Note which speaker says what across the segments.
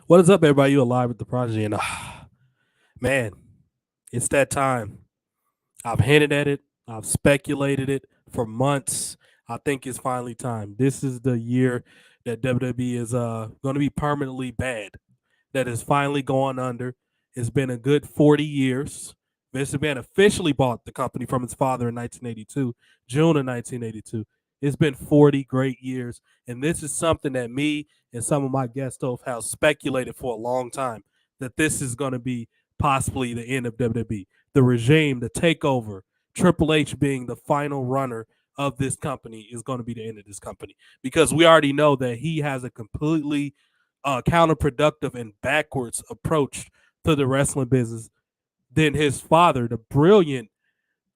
Speaker 1: What is up, everybody? You alive with the prodigy, and man, it's that time. I've hinted at it. I've speculated it for months. I think it's finally time. This is the year that WWE is going to be permanently bad. That is finally going under. It's been a good 40 years. Vince McMahon officially bought the company from his father in 1982, June of 1982. It's been 40 great years, and this is something that me and some of my guest hosts have speculated for a long time, that this is going to be possibly the end of WWE. The regime, the takeover, Triple H being the final runner of this company is going to be the end of this company, because we already know that he has a completely counterproductive and backwards approach to the wrestling business than his father, the brilliant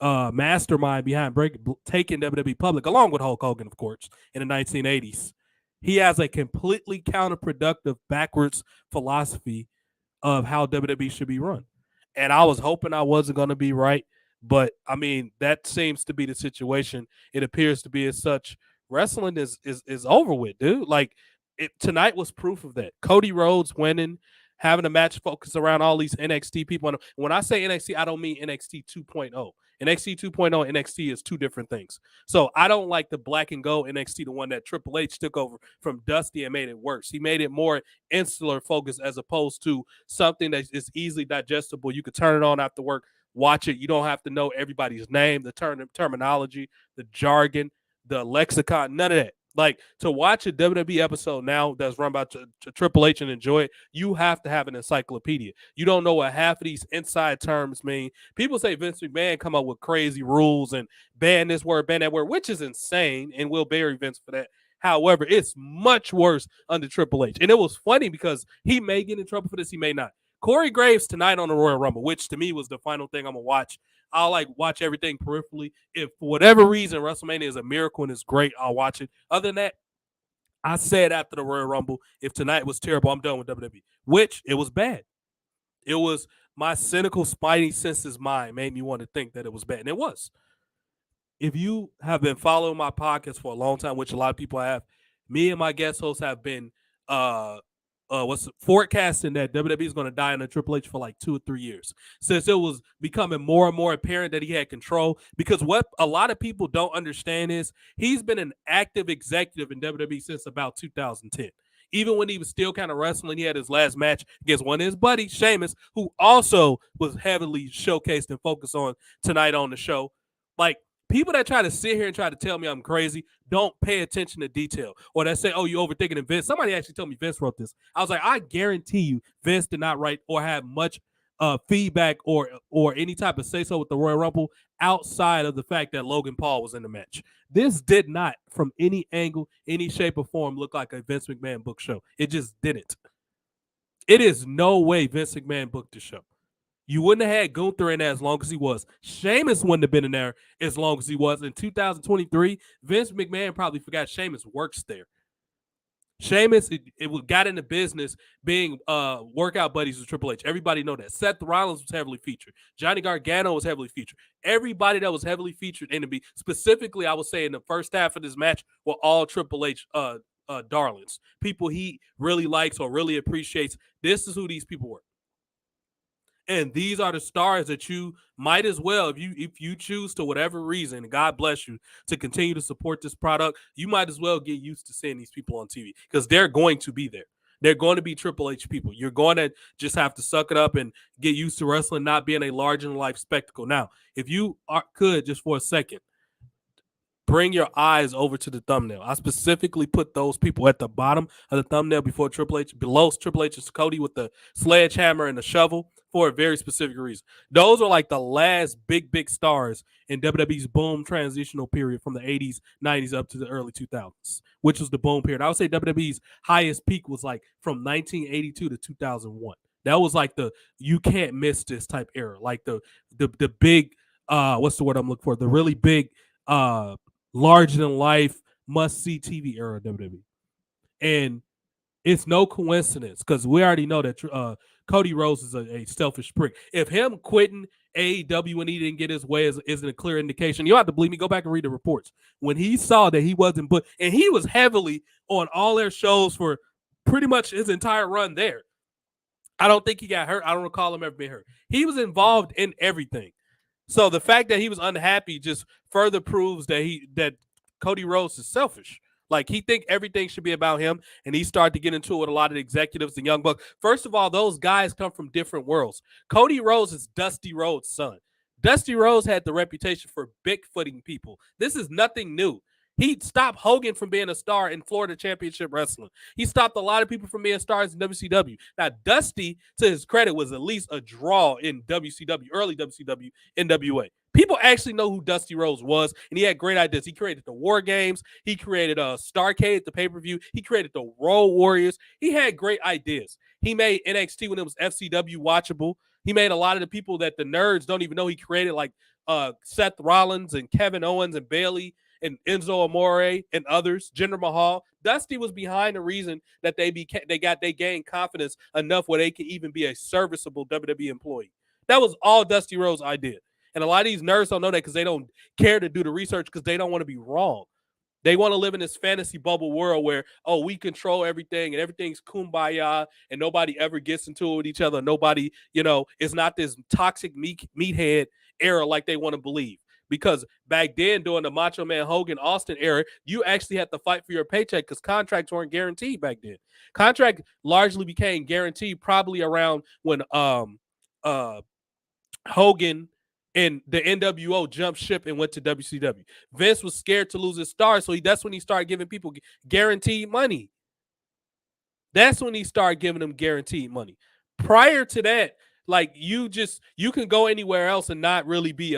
Speaker 1: mastermind behind taking WWE public, along with Hulk Hogan, of course, in the 1980s. He has a completely counterproductive, backwards philosophy of how WWE should be run. And I was hoping I wasn't going to be right, but I mean, that seems to be the situation. It appears to be as such. Wrestling is over with, dude. Like, tonight was proof of that. Cody Rhodes winning, having a match focused around all these NXT people. And when I say NXT, I don't mean NXT 2.0. NXT 2.0 and NXT is two different things. So I don't like the black and gold NXT, the one that Triple H took over from Dusty and made it worse. He made it more insular focus as opposed to something that is easily digestible. You could turn it on after work, watch it. You don't have to know everybody's name, the terminology, the jargon, the lexicon, none of that. Like, to watch a WWE episode now that's run by Triple H and enjoy it, you have to have an encyclopedia. You don't know what half of these inside terms mean. People say Vince McMahon come up with crazy rules and ban this word, ban that word, which is insane, and we'll bury Vince for that. However, it's much worse under Triple H. And it was funny because he may get in trouble for this, he may not. Corey Graves tonight on the Royal Rumble, which to me was the final thing I'm going to watch. I'll watch everything peripherally. If for whatever reason WrestleMania is a miracle and it's great, I'll watch it. Other than that, I said after the Royal Rumble, if tonight was terrible, I'm done with WWE. Which it was bad. It was my cynical spidey senses mind made me want to think that it was bad, and it was. If you have been following my podcast for a long time, which a lot of people have, me and my guest hosts have been forecasting that WWE is going to die under Triple H for like 2 or 3 years, since it was becoming more and more apparent that he had control. Because what a lot of people don't understand is he's been an active executive in WWE since about 2010. Even when he was still kind of wrestling, he had his last match against one of his buddies, Sheamus, who also was heavily showcased and focused on tonight on the show. Like, people that try to sit here and try to tell me I'm crazy don't pay attention to detail, or that say, oh, you overthinking it. Vince, somebody actually told me Vince wrote this. I was like, I guarantee you Vince did not write or have much feedback or any type of say so with the Royal Rumble outside of the fact that Logan Paul was in the match. This did not, from any angle, any shape or form, look like a Vince McMahon book show. It just didn't. It is no way Vince McMahon booked the show. You wouldn't have had Gunther in there as long as he was. Sheamus wouldn't have been in there as long as he was. In 2023, Vince McMahon probably forgot Sheamus works there. Sheamus it got into business being workout buddies with Triple H. Everybody know that. Seth Rollins was heavily featured. Johnny Gargano was heavily featured. Everybody that was heavily featured in the specifically, I would say in the first half of this match, were all Triple H darlings. People he really likes or really appreciates. This is who these people were. And these are the stars that you might as well, if you choose to whatever reason, God bless you, to continue to support this product, you might as well get used to seeing these people on TV, because they're going to be there. They're going to be Triple H people. You're going to just have to suck it up and get used to wrestling not being a larger-than-life spectacle. Now, if you could, just for a second, bring your eyes over to the thumbnail. I specifically put those people at the bottom of the thumbnail below Triple H's Cody with the sledgehammer and the shovel for a very specific reason. Those are like the last big stars in WWE's boom transitional period from the 80s, 90s up to the early 2000s, which was the boom period. I would say WWE's highest peak was like from 1982 to 2001. That was like the you can't miss this type era. Like the big what's the word I'm looking for? The really big larger than life must see TV era of WWE. And it's no coincidence, because we already know that Cody Rhodes is a selfish prick. If him quitting AEW when he didn't get his way isn't a clear indication, you don't have to believe me. Go back and read the reports. When he saw that he wasn't booked, and he was heavily on all their shows for pretty much his entire run there. I don't think he got hurt. I don't recall him ever being hurt. He was involved in everything. So the fact that he was unhappy just further proves that Cody Rhodes is selfish. Like he think everything should be about him, and he started to get into it with a lot of the executives and young bucks. First of all, those guys come from different worlds. Cody Rhodes is Dusty Rhodes' son. Dusty Rhodes had the reputation for bigfooting people. This is nothing new. He stopped Hogan from being a star in Florida Championship Wrestling. He stopped a lot of people from being stars in WCW. Now, Dusty, to his credit, was at least a draw in WCW, early WCW, NWA. People actually know who Dusty Rhodes was, and he had great ideas. He created the War Games. He created Starcade, the pay-per-view. He created the Road Warriors. He had great ideas. He made NXT when it was FCW watchable. He made a lot of the people that the nerds don't even know he created, like Seth Rollins and Kevin Owens and Bayley and Enzo Amore and others, Jinder Mahal. Dusty was behind the reason that they gained confidence enough where they could even be a serviceable WWE employee. That was all Dusty Rhodes' idea. And a lot of these nerds don't know that because they don't care to do the research because they don't want to be wrong. They want to live in this fantasy bubble world where, oh, we control everything and everything's kumbaya and nobody ever gets into it with each other. Nobody, is not this toxic meathead era like they want to believe. Because back then, during the Macho Man Hogan Austin era, you actually had to fight for your paycheck because contracts weren't guaranteed back then. Contract largely became guaranteed probably around when Hogan and the NWO jumped ship and went to WCW. Vince was scared to lose his stars, so that's when he started giving people guaranteed money. That's when he started giving them guaranteed money. Prior to that, like you can go anywhere else and not really be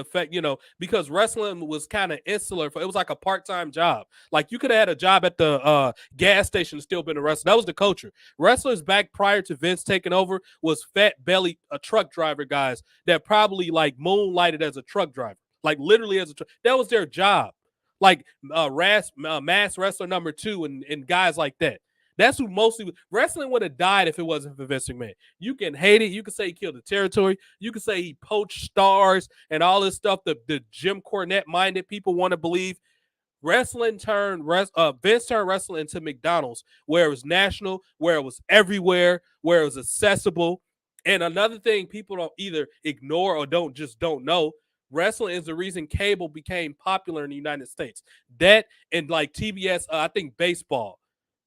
Speaker 1: because wrestling was kind of insular. It was like a part-time job. Like you could have had a job at the gas station and still been a wrestler. That was the culture. Wrestlers back prior to Vince taking over was fat belly truck driver guys that probably like moonlighted as a truck driver, like literally as a truck. That was their job. Like mass wrestler number 2 and guys like that. That's who mostly wrestling would have died if it wasn't for Vince McMahon. You can hate it. You can say he killed the territory. You can say he poached stars and all this stuff. The Jim Cornette minded people want to believe. Vince turned wrestling into McDonald's, where it was national, where it was everywhere, where it was accessible. And another thing people don't either ignore or don't know. Wrestling is the reason cable became popular in the United States. That and like TBS, I think baseball.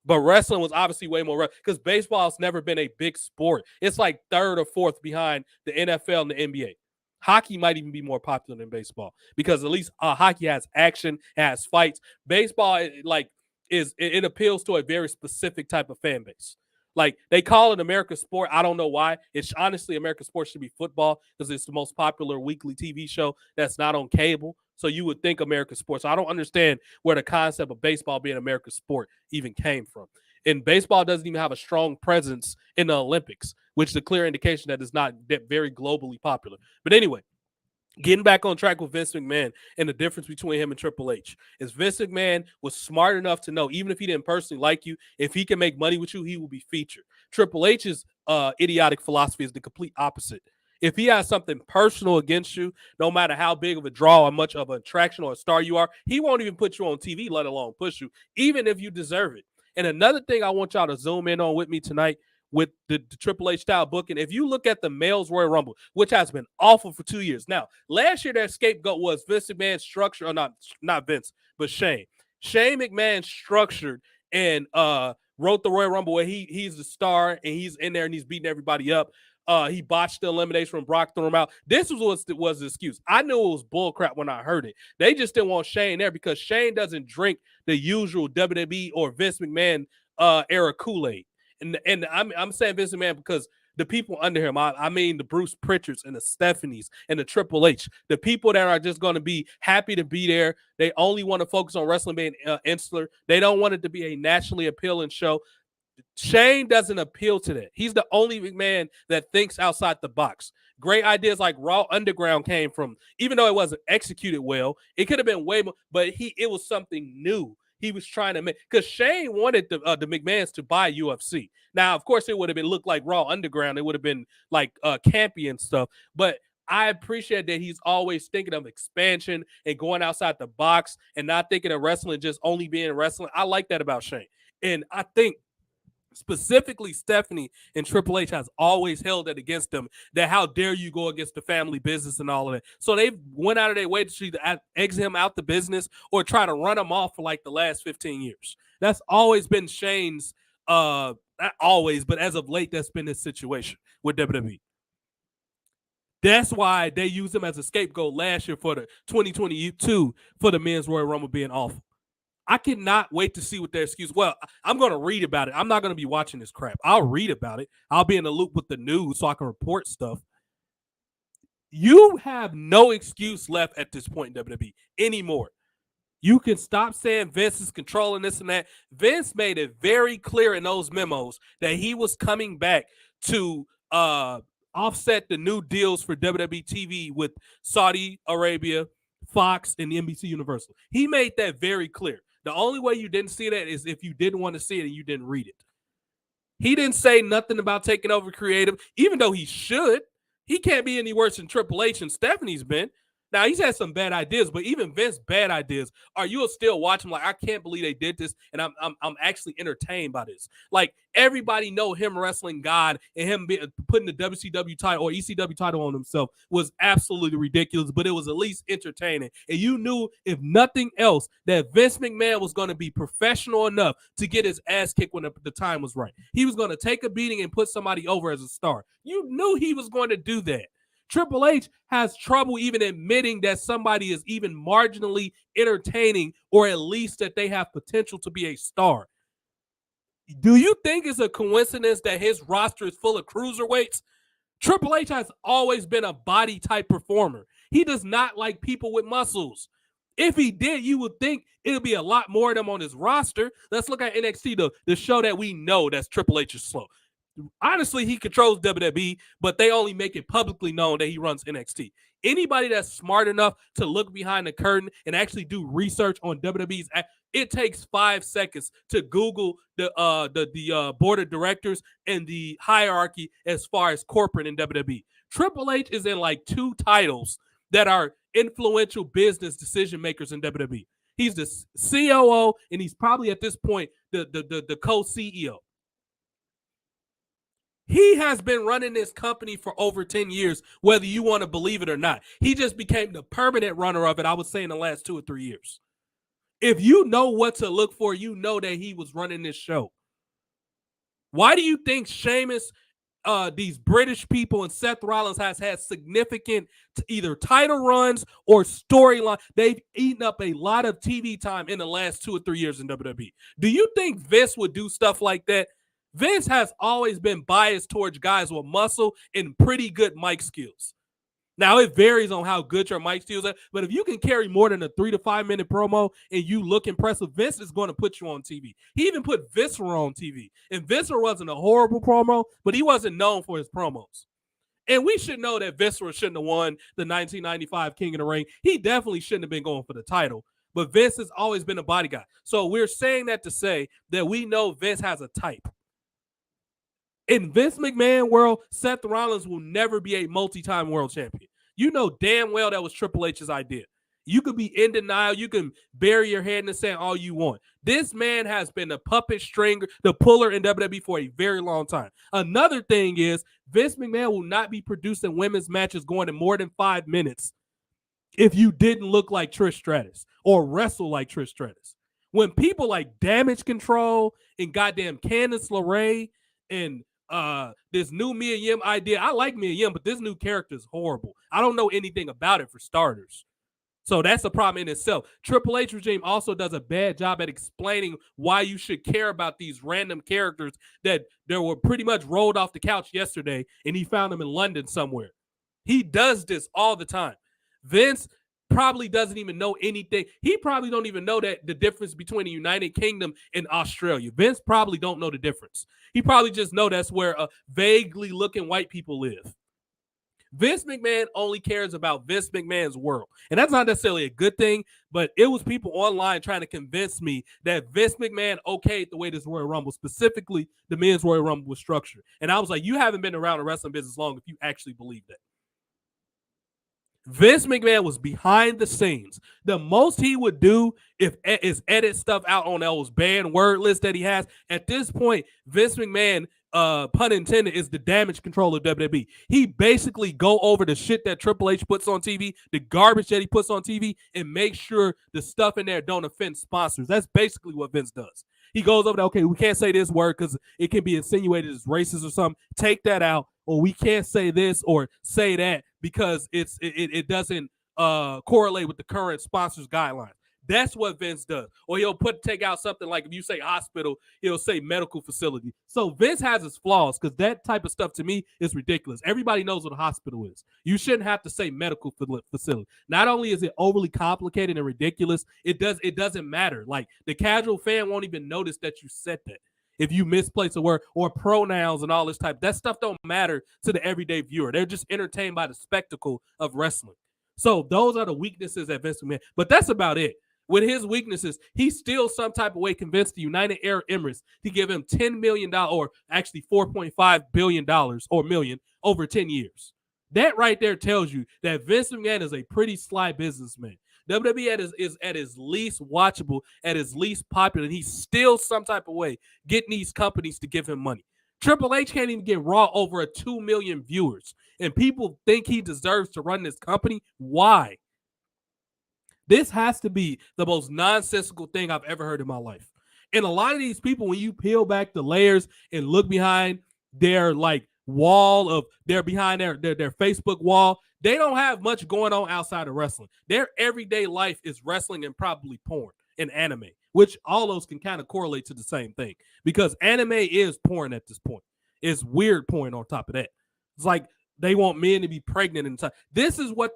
Speaker 1: But wrestling was obviously way more because baseball has never been a big sport. It's like third or fourth behind the NFL and the NBA. Hockey might even be more popular than baseball because at least hockey has action, has fights. Baseball, it appeals to a very specific type of fan base. Like they call it America's sport. I don't know why. It's honestly America's sport should be football because it's the most popular weekly TV show that's not on cable. So you would think America's sports. So I don't understand where the concept of baseball being America's sport even came from. And baseball doesn't even have a strong presence in the Olympics, which is a clear indication that it's not that very globally popular. But anyway, getting back on track with Vince McMahon and the difference between him and Triple H is Vince McMahon was smart enough to know, even if he didn't personally like you, if he can make money with you, he will be featured. Triple H's idiotic philosophy is the complete opposite. If he has something personal against you, no matter how big of a draw or much of an attraction or a star you are, he won't even put you on TV, let alone push you, even if you deserve it. And another thing I want y'all to zoom in on with me tonight with the Triple H style booking. If you look at the Males Royal Rumble, which has been awful for 2 years. Now, last year their scapegoat was Vince McMahon's structure, or not Vince, but Shane. Shane McMahon structured and wrote the Royal Rumble where he's the star and he's in there and he's beating everybody up. He botched the elimination when Brock threw him out. This was the excuse. I knew it was bullcrap when I heard it. They just didn't want Shane there because Shane doesn't drink the usual WWE or Vince McMahon era Kool-Aid. And I'm saying Vince McMahon because the people under him, I mean the Bruce Pritchards and the Stephanies and the Triple H, the people that are just going to be happy to be there. They only want to focus on wrestling being insular. They don't want it to be a nationally appealing show. Shane doesn't appeal to that. He's the only McMahon that thinks outside the box. Great ideas like Raw Underground came from, even though it wasn't executed well, it could have been way more, but it was something new. He was trying to make, because Shane wanted the McMahons to buy UFC. Now, of course, it would have been looked like Raw Underground. It would have been like campy and stuff. But I appreciate that he's always thinking of expansion and going outside the box and not thinking of wrestling just only being wrestling. I like that about Shane. And I think specifically Stephanie and Triple H has always held it against them that how dare you go against the family business and all of that. So they went out of their way to either exit him out the business or try to run him off for like the last 15 years. That's always been Shane's, not always, but as of late, that's been his situation with WWE. That's why they used him as a scapegoat last year for the 2022 for the Men's Royal Rumble being awful. I cannot wait to see what their excuse. Well, I'm going to read about it. I'm not going to be watching this crap. I'll read about it. I'll be in the loop with the news so I can report stuff. You have no excuse left at this point in WWE anymore. You can stop saying Vince is controlling this and that. Vince made it very clear in those memos that he was coming back to offset the new deals for WWE TV with Saudi Arabia, Fox, and NBC Universal. He made that very clear. The only way you didn't see that is if you didn't want to see it and you didn't read it. He didn't say nothing about taking over creative, even though he should. He can't be any worse than Triple H and Stephanie's been. Now, he's had some bad ideas, but even Vince's bad ideas, are you still watching like, I can't believe they did this, and I'm actually entertained by this. Like, everybody know him wrestling God and him putting the WCW title or ECW title on himself was absolutely ridiculous, but it was at least entertaining. And you knew, if nothing else, that Vince McMahon was going to be professional enough to get his ass kicked when the time was right. He was going to take a beating and put somebody over as a star. You knew he was going to do that. Triple H has trouble even admitting that somebody is even marginally entertaining or at least that they have potential to be a star. Do you think it's a coincidence that his roster is full of cruiserweights? Triple H has always been a body type performer. He does not like people with muscles. If he did, you would think it would be a lot more of them on his roster. Let's look at NXT, the show that we know that's Triple H is slow. Honestly, he controls WWE, but they only make it publicly known that he runs NXT. Anybody that's smart enough to look behind the curtain and actually do research on WWE's, it takes 5 seconds to Google the board of directors and the hierarchy as far as corporate in WWE. Triple H is in like 2 titles that are influential business decision makers in WWE. He's the COO, and he's probably at this point the co-CEO. He has been running this company for over 10 years, whether you want to believe it or not. He just became the permanent runner of it, I would say, in the last 2 or 3 years. If you know what to look for, you know that he was running this show. Why do you think Sheamus, these British people, and Seth Rollins has had significant either title runs or storyline? They've eaten up a lot of TV time in the last 2 or 3 years in WWE. Do you think Vince would do stuff like that? Vince has always been biased towards guys with muscle and pretty good mic skills. Now, it varies on how good your mic skills are, but if you can carry more than a 3 to 5 minute promo and you look impressive, Vince is going to put you on TV. He even put Viscera on TV, and Viscera wasn't a horrible promo, but he wasn't known for his promos. And we should know that Viscera shouldn't have won the 1995 King of the Ring. He definitely shouldn't have been going for the title, but Vince has always been a body guy. So we're saying that to say that we know Vince has a type. In Vince McMahon world, Seth Rollins will never be a multi-time world champion. You know damn well that was Triple H's idea. You could be in denial. You can bury your head in the sand all you want. This man has been the puppet stringer, the puller in WWE for a very long time. Another thing is Vince McMahon will not be producing women's matches going to more than 5 minutes if you didn't look like Trish Stratus or wrestle like Trish Stratus. When people like Damage Control and goddamn Candice LeRae and this new Mia Yim idea. I like Mia Yim, but this new character is horrible. I don't know anything about it for starters. So that's a problem in itself. Triple H regime also does a bad job at explaining why you should care about these random characters that they were pretty much rolled off the couch yesterday and he found them in London somewhere. He does this all the time. Vince probably doesn't even know anything. He probably don't even know that the difference between the United Kingdom and Australia. Vince probably don't know the difference. He probably just know that's where vaguely looking white people live. Vince McMahon only cares about Vince McMahon's world. And that's not necessarily a good thing, but it was people online trying to convince me that Vince McMahon okayed the way this Royal Rumble, specifically the Men's Royal Rumble, was structured. And I was like, you haven't been around the wrestling business long if you actually believe that. Vince McMahon was behind the scenes. The most he would do is edit stuff out on those banned word lists that he has. At this point, Vince McMahon, pun intended, is the damage control of WWE. He basically go over the shit that Triple H puts on TV, the garbage that he puts on TV, and make sure the stuff in there don't offend sponsors. That's basically what Vince does. He goes over there, okay, we can't say this word because it can be insinuated as racist or something. Take that out. Or we can't say this or say that because it doesn't correlate with the current sponsors guidelines. That's what Vince does. Or he'll take out something like, if you say hospital, he'll say medical facility. So Vince has his flaws, because that type of stuff to me is ridiculous. Everybody knows what a hospital is. You shouldn't have to say medical facility. Not only is it overly complicated and ridiculous, it doesn't matter. Like, the casual fan won't even notice that you said that. If you misplace a word, or pronouns and all this type, that stuff don't matter to the everyday viewer. They're just entertained by the spectacle of wrestling. So those are the weaknesses at Vince McMahon. But that's about it. With his weaknesses, he still some type of way convinced the United Arab Emirates to give him $10 million, or actually $4.5 billion or million, over 10 years. That right there tells you that Vince McMahon is a pretty sly businessman. WWE is at his least watchable, at his least popular, and he's still some type of way getting these companies to give him money. Triple H can't even get Raw over 2 million viewers, and people think he deserves to run this company. Why? This has to be the most nonsensical thing I've ever heard in my life. And a lot of these people, when you peel back the layers and look behind their wall of behind their Facebook wall, they don't have much going on outside of wrestling. Their everyday life is wrestling and probably porn and anime, which all those can kind of correlate to the same thing, because anime is porn at this point. It's weird porn on top of that. It's like they want men to be pregnant and stuff. This is what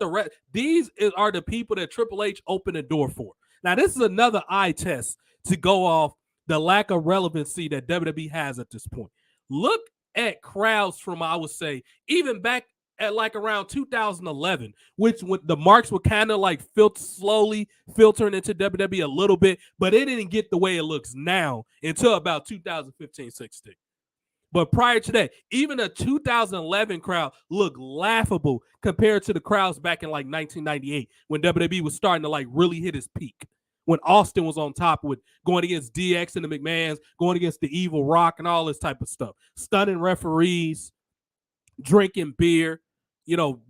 Speaker 1: these are the people that Triple H opened the door for. Now, this is another eye test to go off the lack of relevancy that WWE has at this point. Look at crowds from, I would say, even back at around 2011, which the marks were kind of slowly filtering into WWE a little bit, but it didn't get the way it looks now until about 2015-16. But prior to that, even a 2011 crowd looked laughable compared to the crowds back in 1998, when WWE was starting to really hit his peak. When Austin was on top with going against DX and the McMahons, going against the Evil Rock and all this type of stuff. Stunning referees, drinking beer,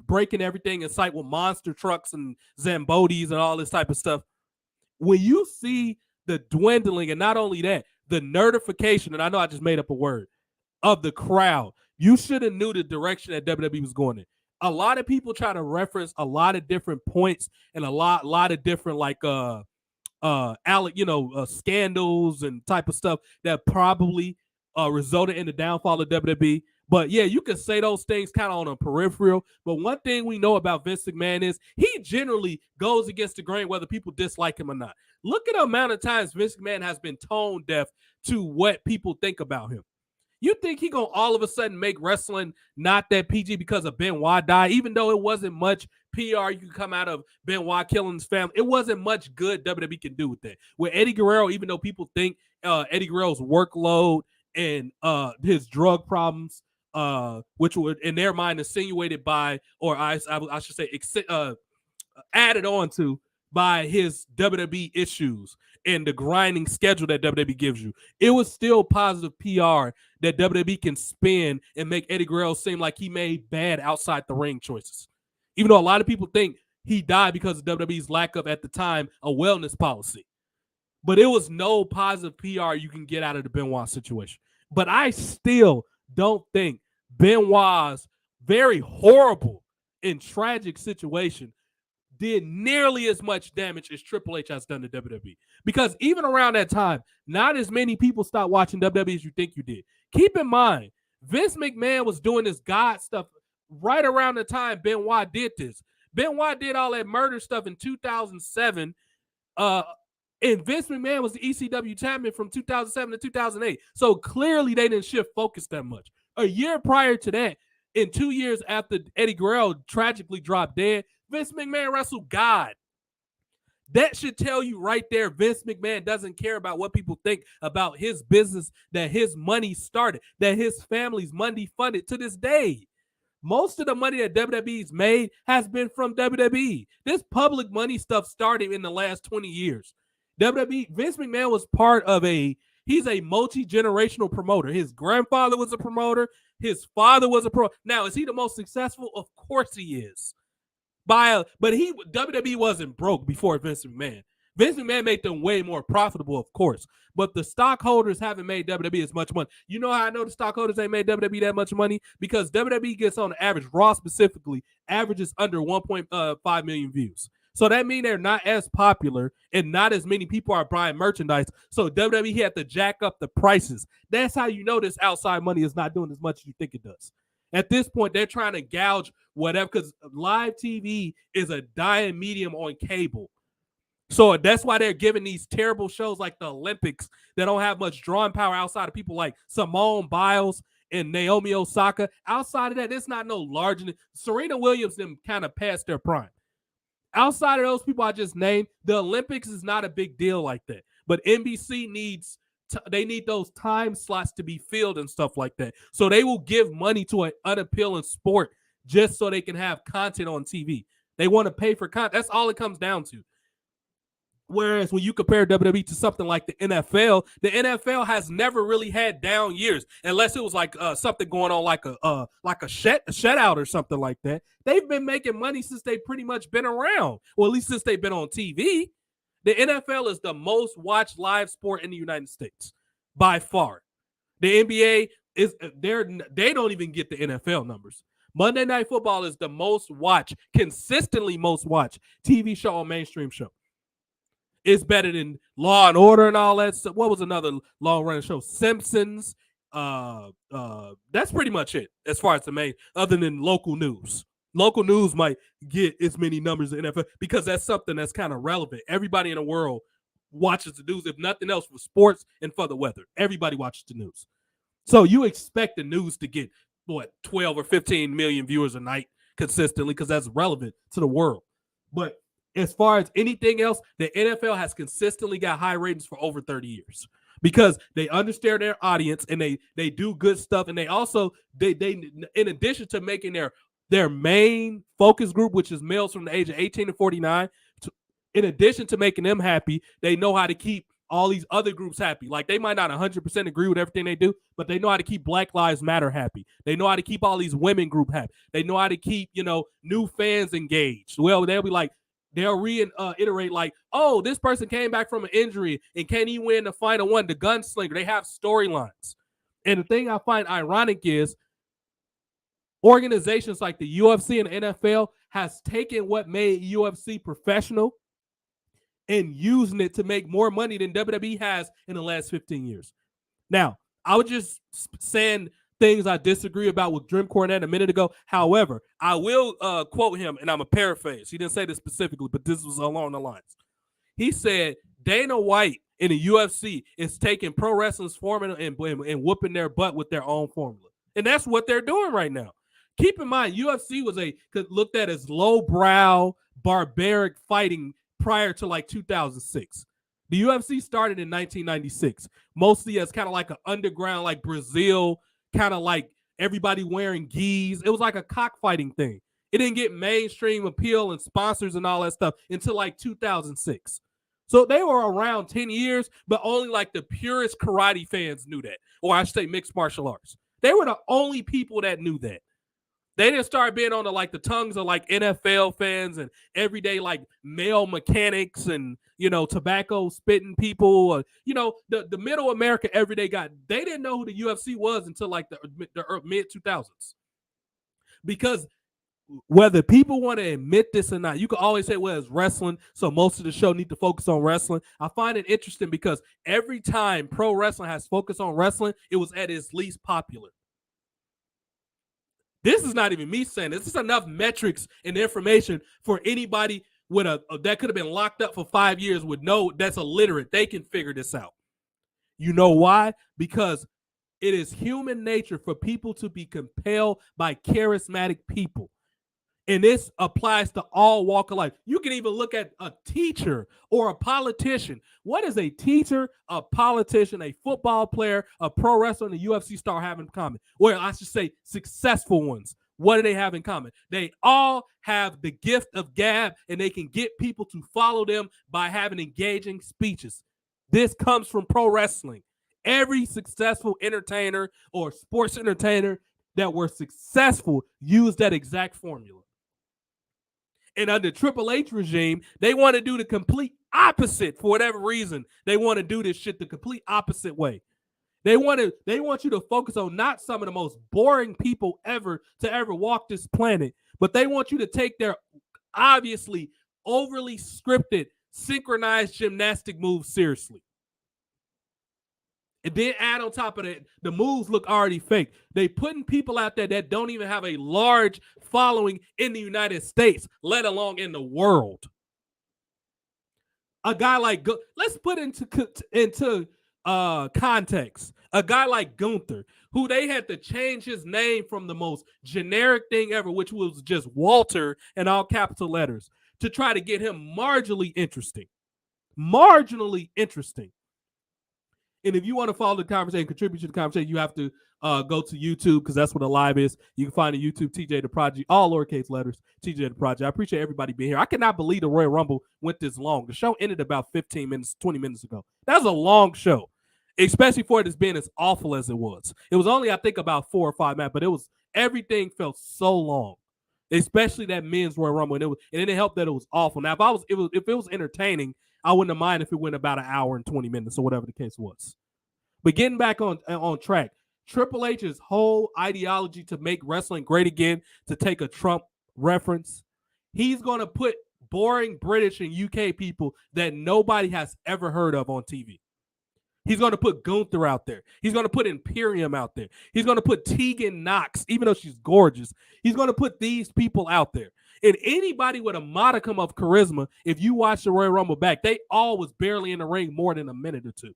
Speaker 1: breaking everything in sight with monster trucks and Zambotis and all this type of stuff. When you see the dwindling, and not only that, the nerdification, and I know I just made up a word, of the crowd, you should have knew the direction that WWE was going in. A lot of people try to reference a lot of different points and a lot of different scandals and type of stuff that probably resulted in the downfall of WWE. But yeah, you can say those things kind of on a peripheral. But one thing we know about Vince McMahon is he generally goes against the grain whether people dislike him or not. Look at the amount of times Vince McMahon has been tone deaf to what people think about him. You think he gonna all of a sudden make wrestling not that PG because of Benoit died, even though it wasn't much PR you could come out of Benoit killing his family. It wasn't much good WWE can do with that. With Eddie Guerrero, even though people think Eddie Guerrero's workload and his drug problems, which were in their mind insinuated by, or I should say, added on to by his WWE issues and the grinding schedule that WWE gives you. It was still positive PR that WWE can spin and make Eddie Guerrero seem like he made bad outside the ring choices. Even though a lot of people think he died because of WWE's lack of, at the time, a wellness policy. But it was no positive PR you can get out of the Benoit situation. But I still don't think Benoit's very horrible and tragic situation did nearly as much damage as Triple H has done to WWE. Because even around that time, not as many people stopped watching WWE as you think you did. Keep in mind, Vince McMahon was doing this God stuff right around the time Benoit did this. Benoit did all that murder stuff in 2007, and Vince McMahon was the ECW champion from 2007 to 2008. So clearly they didn't shift focus that much. A year prior to that, in 2 years after Eddie Guerrero tragically dropped dead, Vince McMahon wrestled God. That should tell you right there, Vince McMahon doesn't care about what people think about his business, that his money started, that his family's money funded to this day. Most of the money that WWE's made has been from WWE. This public money stuff started in the last 20 years. WWE, Vince McMahon was part of he's a multi-generational promoter. His grandfather was a promoter. His father was a pro. Now, is he the most successful? Of course he is. But WWE wasn't broke before Vince McMahon. Vince McMahon made them way more profitable, of course. But the stockholders haven't made WWE as much money. You know how I know the stockholders ain't made WWE that much money? Because WWE gets on the average, Raw specifically, averages under 1.5 million views. So that means they're not as popular and not as many people are buying merchandise. So WWE had to jack up the prices. That's how you know this outside money is not doing as much as you think it does. At this point, they're trying to gouge whatever, because live TV is a dying medium on cable. So that's why they're giving these terrible shows like the Olympics that don't have much drawing power outside of people like Simone Biles and Naomi Osaka. Outside of that, it's not no large. Serena Williams them kind of past their prime. Outside of those people I just named, the Olympics is not a big deal like that. But NBC needs they need those time slots to be filled and stuff like that. So they will give money to an unappealing sport just so they can have content on TV. They want to pay for content. That's all it comes down to. Whereas when you compare WWE to something like the NFL has never really had down years, unless it was like something going on like a shutout or something like that. They've been making money since they've pretty much been around, or at least since they've been on TV. The NFL is the most watched live sport in the United States by far. The NBA is they don't even get the NFL numbers. Monday Night Football is the most watched, consistently most watched TV show on mainstream show. It's better than Law and Order and all that stuff. What was another long-running show? Simpsons. That's pretty much it as far as the main, other than local news. Local news might get as many numbers in NFL because that's something that's kind of relevant. Everybody in the world watches the news, if nothing else, for sports and for the weather. Everybody watches the news. So you expect the news to get, 12 or 15 million viewers a night consistently because that's relevant to the world. But as far as anything else, the NFL has consistently got high ratings for over 30 years because they understand their audience and they do good stuff. And they also, they in addition to making their main focus group, which is males from the age of 18 to 49, in addition to making them happy, they know how to keep all these other groups happy. Like, they might not 100% agree with everything they do, but they know how to keep Black Lives Matter happy. They know how to keep all these women group happy. They know how to keep, new fans engaged. Well, they'll be like, they'll reiterate like, oh, this person came back from an injury and can he win the final one? The gunslinger. They have storylines. And the thing I find ironic is organizations like the UFC and the NFL has taken what made UFC professional and using it to make more money than WWE has in the last 15 years. Now, I was just saying things I disagree about with Jim Cornette a minute ago. However, I will quote him, and I'm a paraphrase. He didn't say this specifically, but this was along the lines. He said, Dana White in the UFC is taking pro wrestling's formula and whooping their butt with their own formula. And that's what they're doing right now. Keep in mind, UFC was looked at as lowbrow, barbaric fighting prior to like 2006. The UFC started in 1996, mostly as kind of like an underground, like Brazil, kind of like everybody wearing gis. It was like a cockfighting thing. It didn't get mainstream appeal and sponsors and all that stuff until like 2006. So they were around 10 years, but only like the purest karate fans knew that. Or I should say mixed martial arts. They were the only people that knew that. They didn't start being on the tongues of like NFL fans and everyday like male mechanics and, tobacco spitting people. The middle America everyday guy. They didn't know who the UFC was until like the mid 2000s. Because whether people want to admit this or not, you can always say, well, it's wrestling, so most of the show need to focus on wrestling. I find it interesting because every time pro wrestling has focused on wrestling, it was at its least popular. This is not even me saying this. This is enough metrics and information for anybody with that could have been locked up for 5 years that's illiterate. They can figure this out. You know why? Because it is human nature for people to be compelled by charismatic people. And this applies to all walk of life. You can even look at a teacher or a politician. What is a teacher, a politician, a football player, a pro wrestler, and a UFC star have in common? Well, I should say successful ones. What do they have in common? They all have the gift of gab, and they can get people to follow them by having engaging speeches. This comes from pro wrestling. Every successful entertainer or sports entertainer that were successful used that exact formula. And under Triple H regime, they want to do the complete opposite for whatever reason. They want to do this shit the complete opposite way. They want you to focus on not some of the most boring people ever to ever walk this planet, but they want you to take their obviously overly scripted, synchronized gymnastic moves seriously. And then add on top of that, the moves look already fake. They putting people out there that don't even have a large following in the United States, let alone in the world. A guy like, let's put into context. A guy like Gunther, who they had to change his name from the most generic thing ever, which was just Walter in all capital letters, to try to get him marginally interesting. Marginally interesting. And if you want to follow the conversation, contribute to the conversation, you have to go to YouTube, because that's what the live is. You can find the YouTube TJ the Prodigy, all lowercase letters, TJ the Prodigy. I appreciate everybody being here. I cannot believe the Royal Rumble went this long. The show ended about 15 minutes, 20 minutes ago. That was a long show, especially for it being as awful as it was. It was only, I think, about 4 or 5 minutes, but everything felt so long, especially that men's Royal Rumble. And it didn't help that it was awful. Now, if it was entertaining, I wouldn't have mind if it went about an hour and 20 minutes or whatever the case was. But getting back on track, Triple H's whole ideology to make wrestling great again, to take a Trump reference, he's going to put boring British and UK people that nobody has ever heard of on TV. He's going to put Gunther out there. He's going to put Imperium out there. He's going to put Tegan Knox, even though she's gorgeous. He's going to put these people out there. And anybody with a modicum of charisma, if you watch the Royal Rumble back, they all was barely in the ring more than a minute or two.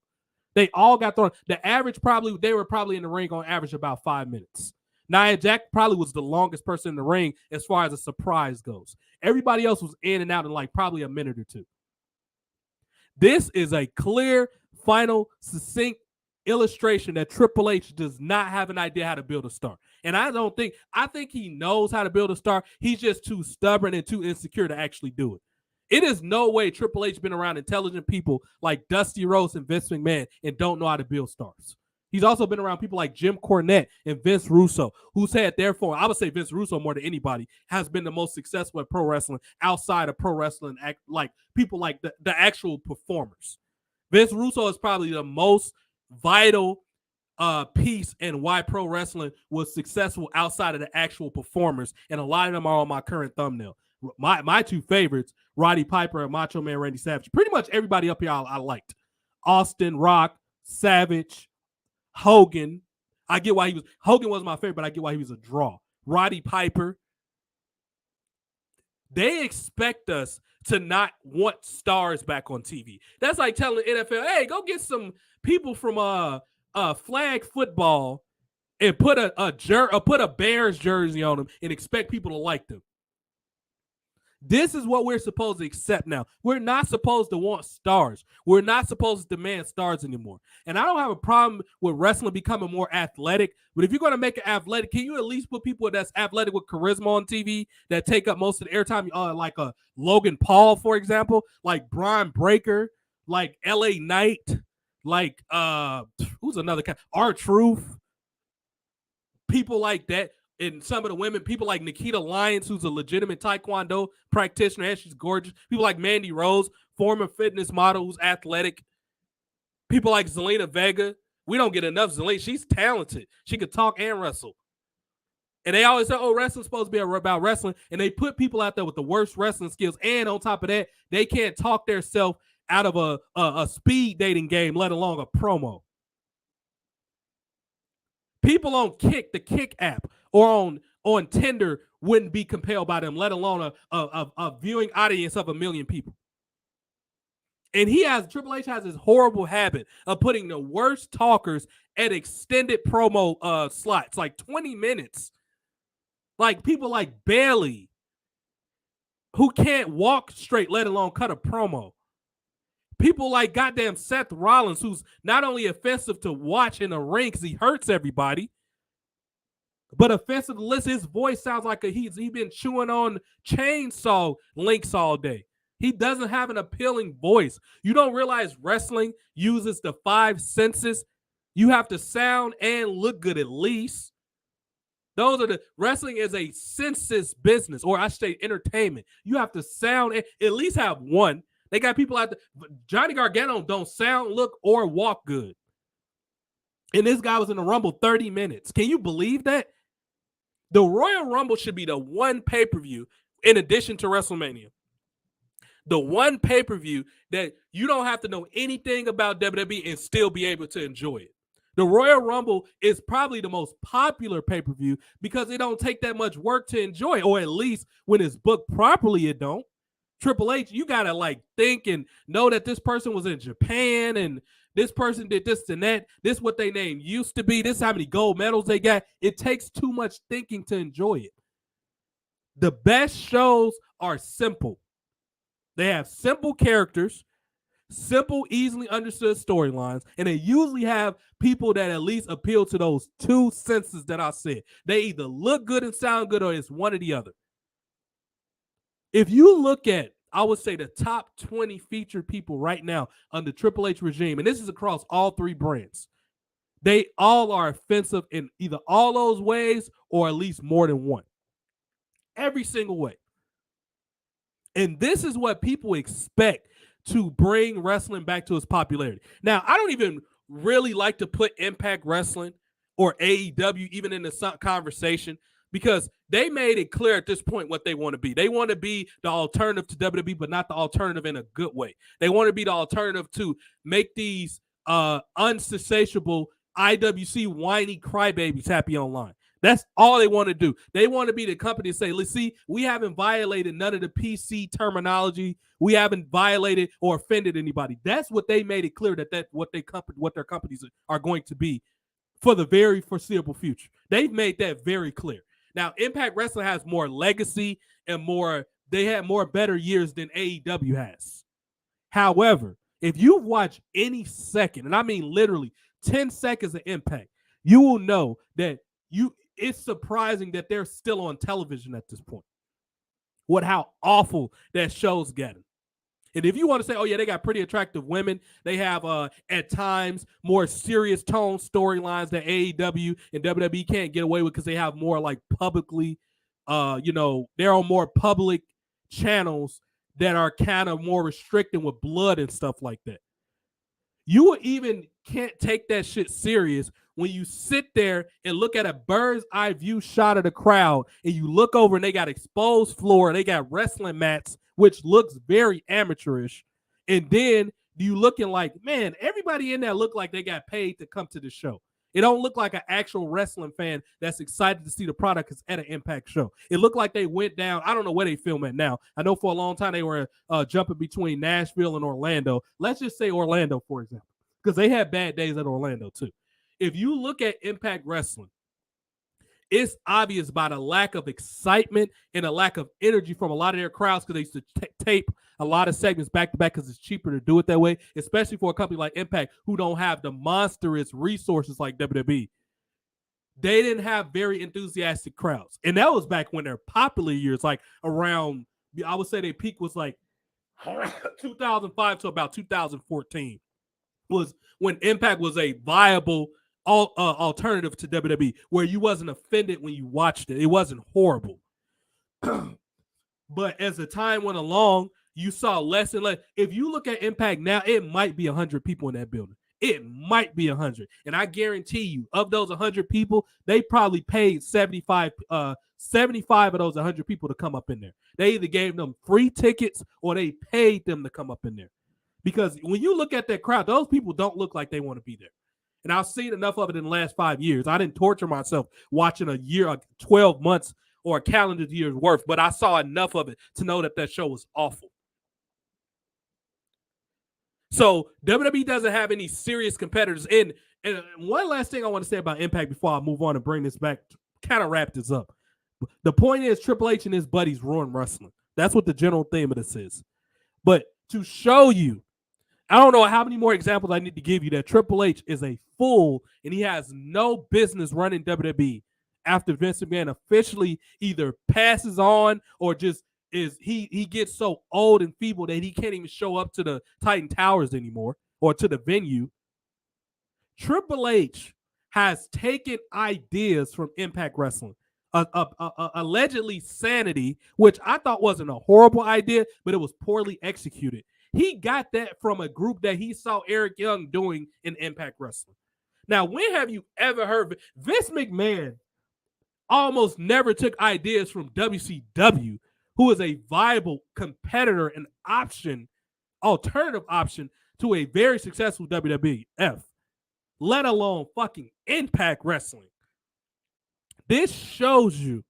Speaker 1: They all got thrown. The average they were probably in the ring on average about 5 minutes. Nia Jax probably was the longest person in the ring as far as a surprise goes. Everybody else was in and out in like probably a minute or two. This is a clear, final, succinct illustration that Triple H does not have an idea how to build a star. And I think he knows how to build a star. He's just too stubborn and too insecure to actually do it. It is no way Triple H been around intelligent people like Dusty Rhodes and Vince McMahon and don't know how to build stars. He's also been around people like Jim Cornette and Vince Russo, who's had therefore, I would say Vince Russo more than anybody, has been the most successful at pro wrestling outside of pro wrestling, like people like the actual performers. Vince Russo is probably the most vital piece in why pro wrestling was successful outside of the actual performers, and a lot of them are on my current thumbnail. My two favorites, Roddy Piper and Macho Man Randy Savage. Pretty much everybody up here I liked. Austin, Rock, Savage, Hogan. I get why Hogan was my favorite, but I get why he was a draw. Roddy Piper. They expect us to not want stars back on TV. That's like telling the NFL, hey, go get some people from flag football and put a Bears jersey on them and expect people to like them. This is what we're supposed to accept now. We're not supposed to want stars. We're not supposed to demand stars anymore. And I don't have a problem with wrestling becoming more athletic, but if you're going to make it athletic, can you at least put people that's athletic with charisma on TV that take up most of the airtime, like Logan Paul, for example, like Brian Breaker, like LA Knight, like who's another kind? R-Truth, people like that. And some of the women, people like Nikita Lyons, who's a legitimate Taekwondo practitioner, and she's gorgeous. People like Mandy Rose, former fitness model who's athletic. People like Zelina Vega. We don't get enough Zelina. She's talented. She could talk and wrestle. And they always say, oh, wrestling's supposed to be about wrestling. And they put people out there with the worst wrestling skills. And on top of that, they can't talk themselves out of a speed dating game, let alone a promo. People on the Kick app or on Tinder wouldn't be compelled by them, let alone a viewing audience of 1 million people. And Triple H has this horrible habit of putting the worst talkers at extended promo slots, like 20 minutes. Like people like Bailey, who can't walk straight, let alone cut a promo. People like goddamn Seth Rollins, who's not only offensive to watch in the ring because he hurts everybody, But offensive to listen, his voice sounds like he's been chewing on chainsaw links all day. He doesn't have an appealing voice. You don't realize wrestling uses the 5 senses. You have to sound and look good at least. Those are the wrestling is a senses business, or I should say entertainment. You have to sound and at least have one. They got people out there. Johnny Gargano don't sound, look, or walk good. And this guy was in the Rumble 30 minutes. Can you believe that? The Royal Rumble should be the one pay-per-view in addition to WrestleMania. The one pay-per-view that you don't have to know anything about WWE and still be able to enjoy it. The Royal Rumble is probably the most popular pay-per-view because it don't take that much work to enjoy, or at least when it's booked properly, it don't. Triple H, you got to like think and know that this person was in Japan and this person did this and that. This is what their name used to be. This is how many gold medals they got. It takes too much thinking to enjoy it. The best shows are simple. They have simple characters, simple, easily understood storylines, and they usually have people that at least appeal to those 2 senses that I said. They either look good and sound good, or it's one or the other. If you look at, I would say, the top 20 featured people right now under Triple H regime, and this is across all 3 brands, they all are offensive in either all those ways or at least more than one. Every single way. And this is what people expect to bring wrestling back to its popularity. Now, I don't even really like to put Impact Wrestling or AEW even in the conversation because they made it clear at this point what they want to be. They want to be the alternative to WWE, but not the alternative in a good way. They want to be the alternative to make these unsatiable IWC whiny crybabies happy online. That's all they want to do. They want to be the company to say, let's see, we haven't violated none of the PC terminology. We haven't violated or offended anybody. That's what they made it clear that what their companies are going to be for the very foreseeable future. They've made that very clear. Now, Impact Wrestling has more legacy and they had more better years than AEW has. However, if you've watched any second, and I mean literally 10 seconds of Impact, you will know that it's surprising that they're still on television at this point. How awful that show's getting. And if you want to say, oh yeah, they got pretty attractive women, they have at times more serious tone storylines that AEW and WWE can't get away with because they have more like publicly, they're on more public channels that are kind of more restricted with blood and stuff like that. You even can't take that shit serious when you sit there and look at a bird's eye view shot of the crowd and you look over and they got exposed floor, they got wrestling mats, which looks very amateurish. And then you looking like, man, everybody in there look like they got paid to come to the show. It don't look like an actual wrestling fan that's excited to see the product is at an Impact show. It looked like they went down. I don't know where they film at now. I know for a long time they were jumping between Nashville and Orlando. Let's just say Orlando, for example, because they had bad days at Orlando too. If you look at Impact Wrestling, it's obvious by the lack of excitement and a lack of energy from a lot of their crowds because they used to tape a lot of segments back to back because it's cheaper to do it that way, especially for a company like Impact who don't have the monstrous resources like WWE. They didn't have very enthusiastic crowds. And that was back when their popular years, like around, I would say their peak was like 2005 to about 2014 was when Impact was a viable alternative to WWE, where you wasn't offended when you watched it. It wasn't horrible. But as the time went along, you saw less and less. If you look at Impact now, it might be 100 people in that building. It might be 100. And I guarantee you, of those 100 people, they probably paid 75 of those 100 people to come up in there. They either gave them free tickets or they paid them to come up in there. Because when you look at that crowd, those people don't look like they want to be there. And I've seen enough of it in the last 5 years. I didn't torture myself watching a year, 12 months, or a calendar year's worth, but I saw enough of it to know that show was awful. So WWE doesn't have any serious competitors. And one last thing I want to say about Impact before I move on and bring this back, kind of wrap this up. The point is Triple H and his buddies ruin wrestling. That's what the general theme of this is. But to show you, I don't know how many more examples I need to give you that Triple H is a fool and he has no business running WWE after Vince McMahon officially either passes on or just he gets so old and feeble that he can't even show up to the Titan Towers anymore or to the venue. Triple H has taken ideas from Impact Wrestling. Allegedly Sanity, which I thought wasn't a horrible idea, but it was poorly executed. He got that from a group that he saw Eric Young doing in Impact Wrestling. Now, when have you ever heard Vince McMahon almost never took ideas from WCW, who is a viable competitor and alternative option to a very successful WWF, let alone fucking Impact Wrestling. This shows you,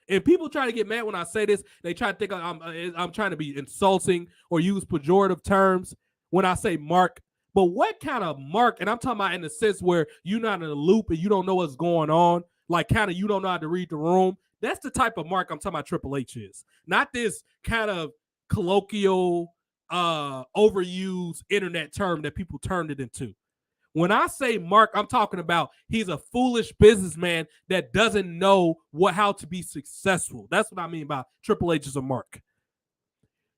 Speaker 1: and people try to get mad when I say this. They try to think I'm trying to be insulting or use pejorative terms when I say mark. But what kind of mark, and I'm talking about in the sense where you're not in a loop and you don't know what's going on, like kind of you don't know how to read the room. That's the type of mark I'm talking about Triple H is. Not this kind of colloquial, overused internet term that people turned it into. When I say mark, I'm talking about he's a foolish businessman that doesn't know how to be successful. That's what I mean by Triple H is a mark.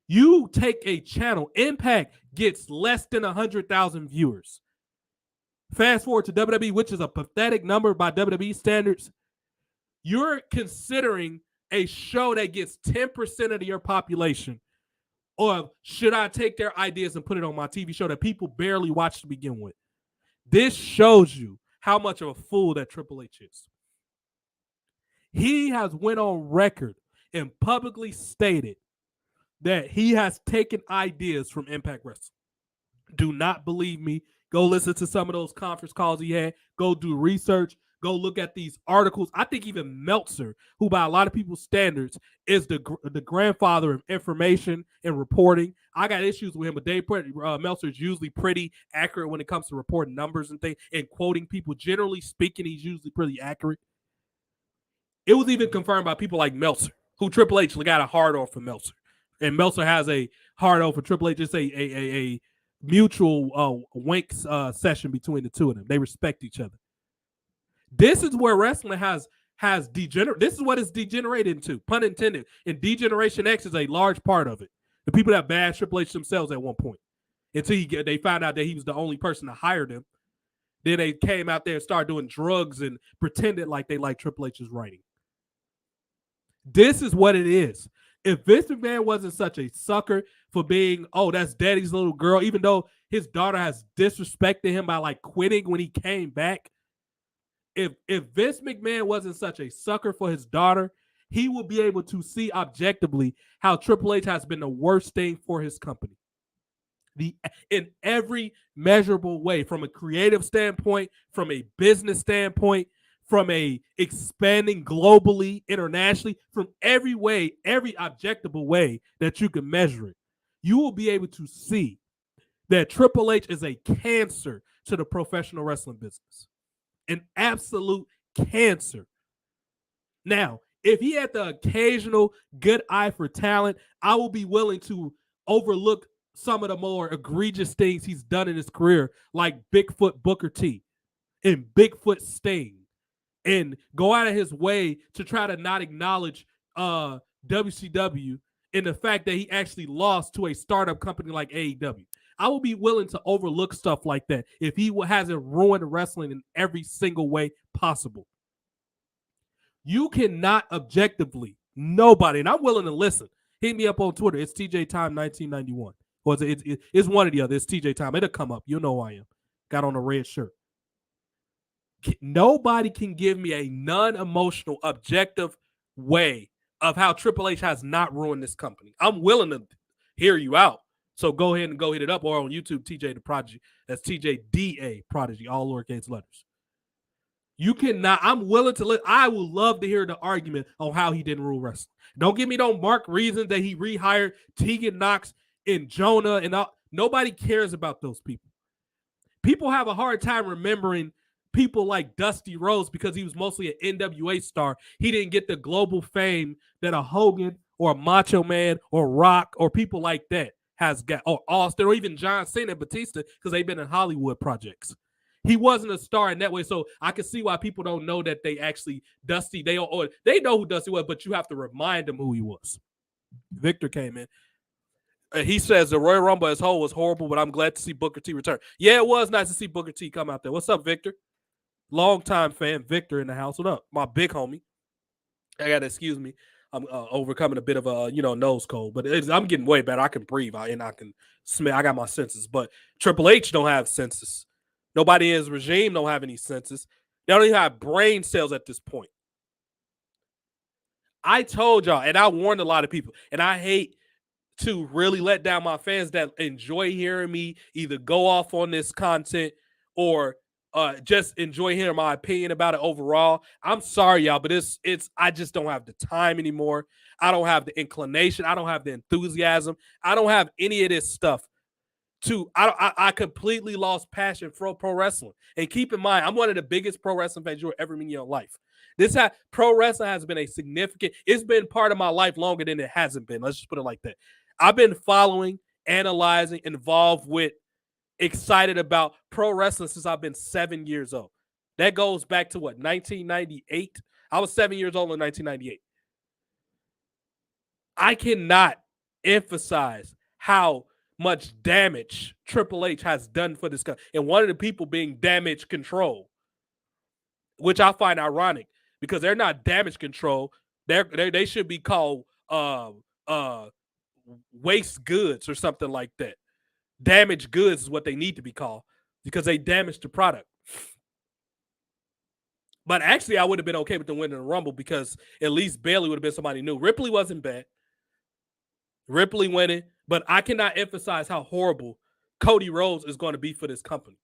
Speaker 1: You take a channel, Impact gets less than 100,000 viewers. Fast forward to WWE, which is a pathetic number by WWE standards. You're considering a show that gets 10% of your population. Or should I take their ideas and put it on my TV show that people barely watch to begin with? This shows you how much of a fool that Triple H is. He has went on record and publicly stated that he has taken ideas from Impact Wrestling. Do not believe me. Go listen to some of those conference calls he had. Go do research. Go look at these articles. I think even Meltzer, who by a lot of people's standards is the grandfather of information and reporting. I got issues with him, but Meltzer is usually pretty accurate when it comes to reporting numbers and things and quoting people. Generally speaking, he's usually pretty accurate. It was even confirmed by people like Meltzer, who Triple H got a hard-on for Meltzer. And Meltzer has a hard-on for Triple H. It's a mutual wink session between the two of them. They respect each other. This is where wrestling has degenerated. This is what it's degenerated into, pun intended. And Degeneration X is a large part of it. The people that bashed Triple H themselves at one point until they found out that he was the only person to hire them. Then they came out there and started doing drugs and pretended like they liked Triple H's writing. This is what it is. If Vince McMahon wasn't such a sucker for being, that's daddy's little girl, even though his daughter has disrespected him by like quitting when he came back, if Vince McMahon wasn't such a sucker for his daughter, he will be able to see objectively how Triple H has been the worst thing for his company. In every measurable way, from a creative standpoint, from a business standpoint, from a expanding globally, internationally, from every way, every objectable way that you can measure it, you will be able to see that Triple H is a cancer to the professional wrestling business. An absolute cancer. Now, if he had the occasional good eye for talent, I will be willing to overlook some of the more egregious things he's done in his career, like Bigfoot Booker T and Bigfoot Sting, and go out of his way to try to not acknowledge WCW and the fact that he actually lost to a startup company like AEW. I will be willing to overlook stuff like that if he hasn't ruined wrestling in every single way possible. You cannot objectively, nobody, and I'm willing to listen. Hit me up on Twitter. It's TJ Time 1991. Or it's one or the other. It's TJ Time. It'll come up. You know who I am. Got on a red shirt. Nobody can give me a non-emotional, objective way of how Triple H has not ruined this company. I'm willing to hear you out. So go ahead and go hit it up, or on YouTube, TJ the Prodigy. That's TJDA Prodigy, all lowercase letters. You cannot. I'm willing to I would love to hear the argument on how he didn't rule wrestling. Don't give me no Mark reasons that he rehired Tegan Knox and Jonah and all. Nobody cares about those people. People have a hard time remembering people like Dusty Rhodes because he was mostly an NWA star. He didn't get the global fame that a Hogan or a Macho Man or Rock or people like that has got, or Austin, or even John Cena and Batista, because they've been in Hollywood projects. He wasn't a star in that way, so I can see why people don't know that they actually Dusty. They know who Dusty was, but you have to remind them who he was. Victor came in. He says the Royal Rumble as whole was horrible, but I'm glad to see Booker T return. Yeah, it was nice to see Booker T come out there. What's up, Victor? Long-time fan, Victor in the house. What up? My big homie. I got to excuse me. I'm overcoming a bit of a nose cold, but I'm getting way better. I can breathe and I can smell. I got my senses, but Triple H don't have senses. Nobody in his regime don't have any senses. They don't even have brain cells at this point. I told y'all, and I warned a lot of people, and I hate to really let down my fans that enjoy hearing me either go off on this content or just enjoy hearing my opinion about it overall. I'm sorry, y'all, but it's I just don't have the time anymore. I don't have the inclination. I don't have the enthusiasm. I don't have any of this stuff. I completely lost passion for pro wrestling. And keep in mind, I'm one of the biggest pro wrestling fans you'll ever meet in your life. Pro wrestling has been it's been part of my life longer than it hasn't been. Let's just put it like that. I've been following, analyzing, involved with, excited about pro wrestling since I've been 7 years old. That goes back to what, 1998? I was 7 years old in 1998. I cannot emphasize how much damage Triple H has done for this country. And one of the people being Damage Control, which I find ironic because they're not Damage Control. They should be called waste goods or something like that. Damaged goods is what they need to be called because they damaged the product. But actually, I would have been okay with them winning the Rumble because at least Bayley would have been somebody new. Ripley wasn't bad. Ripley winning, but I cannot emphasize how horrible Cody Rhodes is going to be for this company.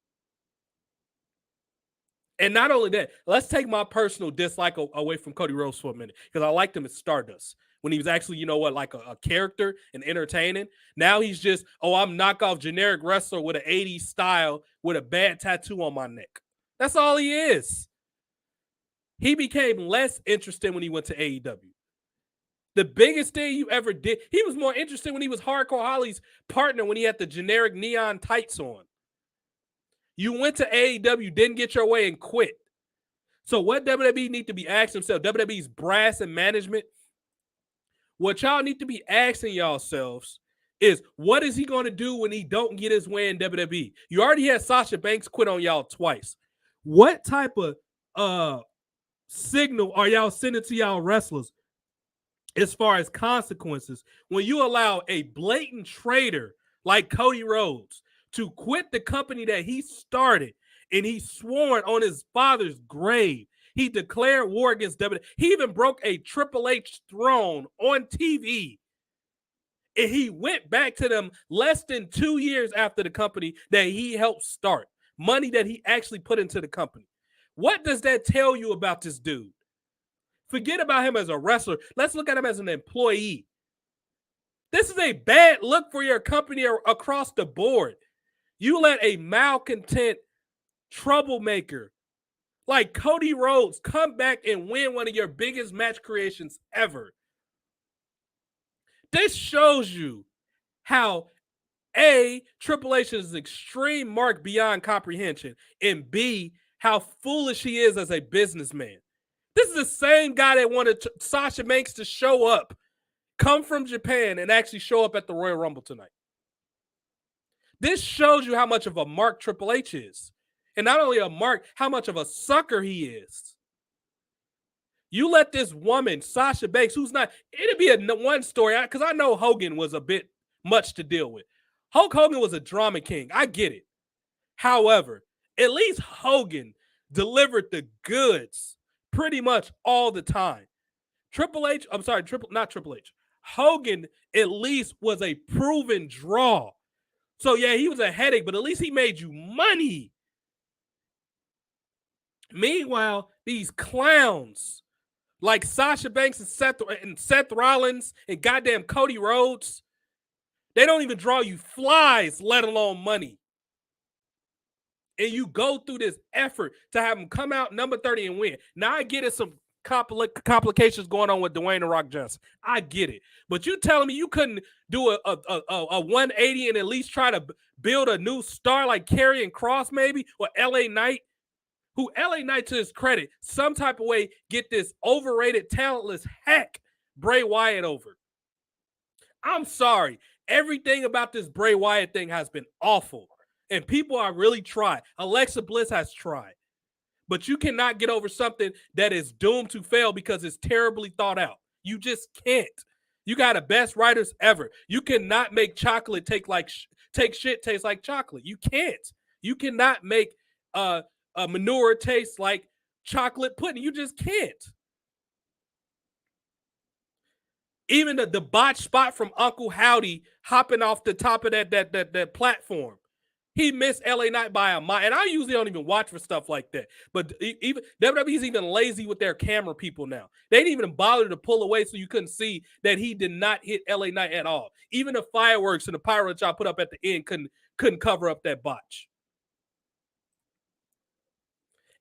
Speaker 1: And not only that, let's take my personal dislike away from Cody Rhodes for a minute because I liked him as Stardust when he was actually, like a character and entertaining. Now he's just, I'm knockoff generic wrestler with an 80s style with a bad tattoo on my neck. That's all he is. He became less interesting when he went to AEW. The biggest thing you ever did, he was more interesting when he was Hardcore Holly's partner when he had the generic neon tights on. You went to AEW, didn't get your way, and quit. So what WWE need to be asking themselves, WWE's brass and management, what y'all need to be asking yourselves is, what is he going to do when he don't get his way in WWE? You already had Sasha Banks quit on y'all twice. What type of signal are y'all sending to y'all wrestlers as far as consequences when you allow a blatant traitor like Cody Rhodes to quit the company that he started and he sworn on his father's grave? He declared war against WWE. He even broke a Triple H throne on TV. And he went back to them less than 2 years after the company that he helped start. Money that he actually put into the company. What does that tell you about this dude? Forget about him as a wrestler. Let's look at him as an employee. This is a bad look for your company across the board. You let a malcontent troublemaker like Cody Rhodes come back and win one of your biggest match creations ever. This shows you how A, Triple H is an extreme mark beyond comprehension, and B, how foolish he is as a businessman. This is the same guy that wanted Sasha Banks to show up, come from Japan, and actually show up at the Royal Rumble tonight. This shows you how much of a mark Triple H is. And not only a mark, how much of a sucker he is. You let this woman, Sasha Banks, who's not, it'll be one story, because I know Hogan was a bit much to deal with. Hulk Hogan was a drama king. I get it. However, at least Hogan delivered the goods pretty much all the time. Hogan at least was a proven draw. So yeah, he was a headache, but at least he made you money. Meanwhile, these clowns like Sasha Banks and Seth Rollins and goddamn Cody Rhodes, they don't even draw you flies, let alone money. And you go through this effort to have them come out number 30 and win. Now I get it, some complications going on with Dwayne The Rock Johnson. I get it. But you telling me you couldn't do a 180 and at least try to build a new star like Karrion Kross maybe, or LA Knight, who LA Knight, to his credit, some type of way get this overrated, talentless hack Bray Wyatt over. I'm sorry. Everything about this Bray Wyatt thing has been awful. And people are really tried. Alexa Bliss has tried. But you cannot get over something that is doomed to fail because it's terribly thought out. You just can't. You got the best writers ever. You cannot make chocolate take shit taste like chocolate. You can't. You cannot make a manure taste like chocolate pudding. You just can't. Even the botch spot from Uncle Howdy hopping off the top of that platform. He missed LA Knight by a mile. And I usually don't even watch for stuff like that. But even WWE's even lazy with their camera people now. They didn't even bother to pull away so you couldn't see that he did not hit LA Knight at all. Even the fireworks and the pyro that y'all put up at the end couldn't cover up that botch.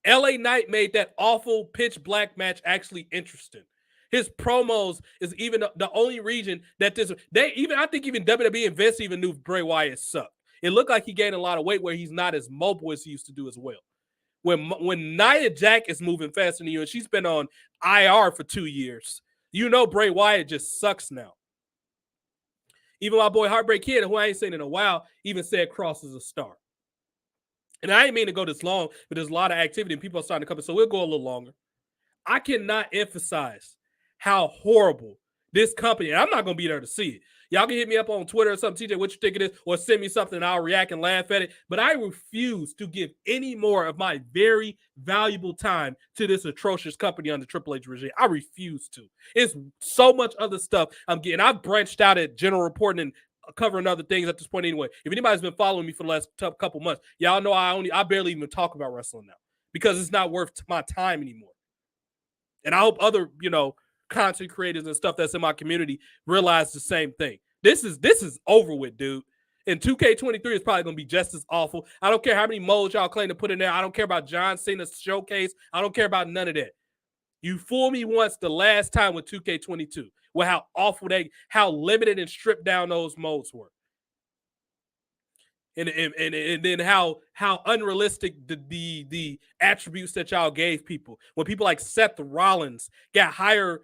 Speaker 1: LA Knight made that awful pitch black match actually interesting. His promos is even the only reason that I think even WWE and Vince even knew Bray Wyatt sucked. It looked like he gained a lot of weight where he's not as mobile as he used to do as well. When Nia Jax is moving faster than you and she's been on IR for 2 years, you know Bray Wyatt just sucks now. Even my boy Heartbreak Kid, who I ain't seen in a while, even said Cross is a star. And I ain't mean to go this long, but there's a lot of activity and people are starting to come in, so we'll go a little longer. I cannot emphasize how horrible this company, and I'm not going to be there to see it. Y'all can hit me up on Twitter or something, TJ, what you think it is, or send me something and I'll react and laugh at it. But I refuse to give any more of my very valuable time to this atrocious company under Triple H regime. I refuse to. It's so much other stuff I'm getting. I've branched out at general reporting and covering other things at this point anyway. If anybody's been following me for the last couple months, y'all know I barely even talk about wrestling now because it's not worth my time anymore. And I hope other, content creators and stuff that's in my community realize the same thing. This is over with, dude. And 2K23 is probably going to be just as awful. I don't care how many modes y'all claim to put in there. I don't care about John Cena's showcase. I don't care about none of that. You fooled me once the last time with 2K22 with how awful how limited and stripped down those modes were. And then how unrealistic the attributes that y'all gave people. When people like Seth Rollins got higher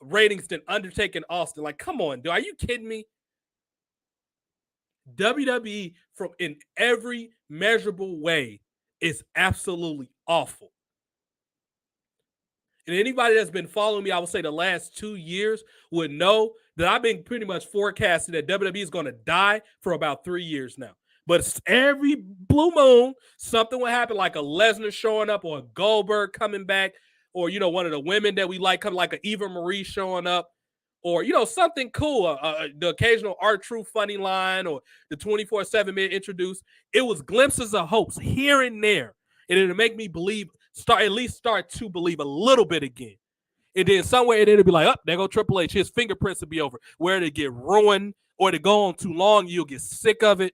Speaker 1: ratings than Undertaker and Austin. Like, come on, dude. Are you kidding me? WWE, from in every measurable way, is absolutely awful. And anybody that's been following me, I would say the last 2 years would know that I've been pretty much forecasting that WWE is going to die for about 3 years now. But every blue moon, something will happen, like a Lesnar showing up or a Goldberg coming back, or, one of the women that we like, coming like a Eva Marie showing up, or, something cool, the occasional R-Truth funny line, or the 24/7 minute introduced. It was glimpses of hopes here and there. And it'll make me start to believe a little bit again. And then somewhere it'll be like, oh, there go Triple H. His fingerprints will be over. Where they get ruined or to go on too long, you'll get sick of it.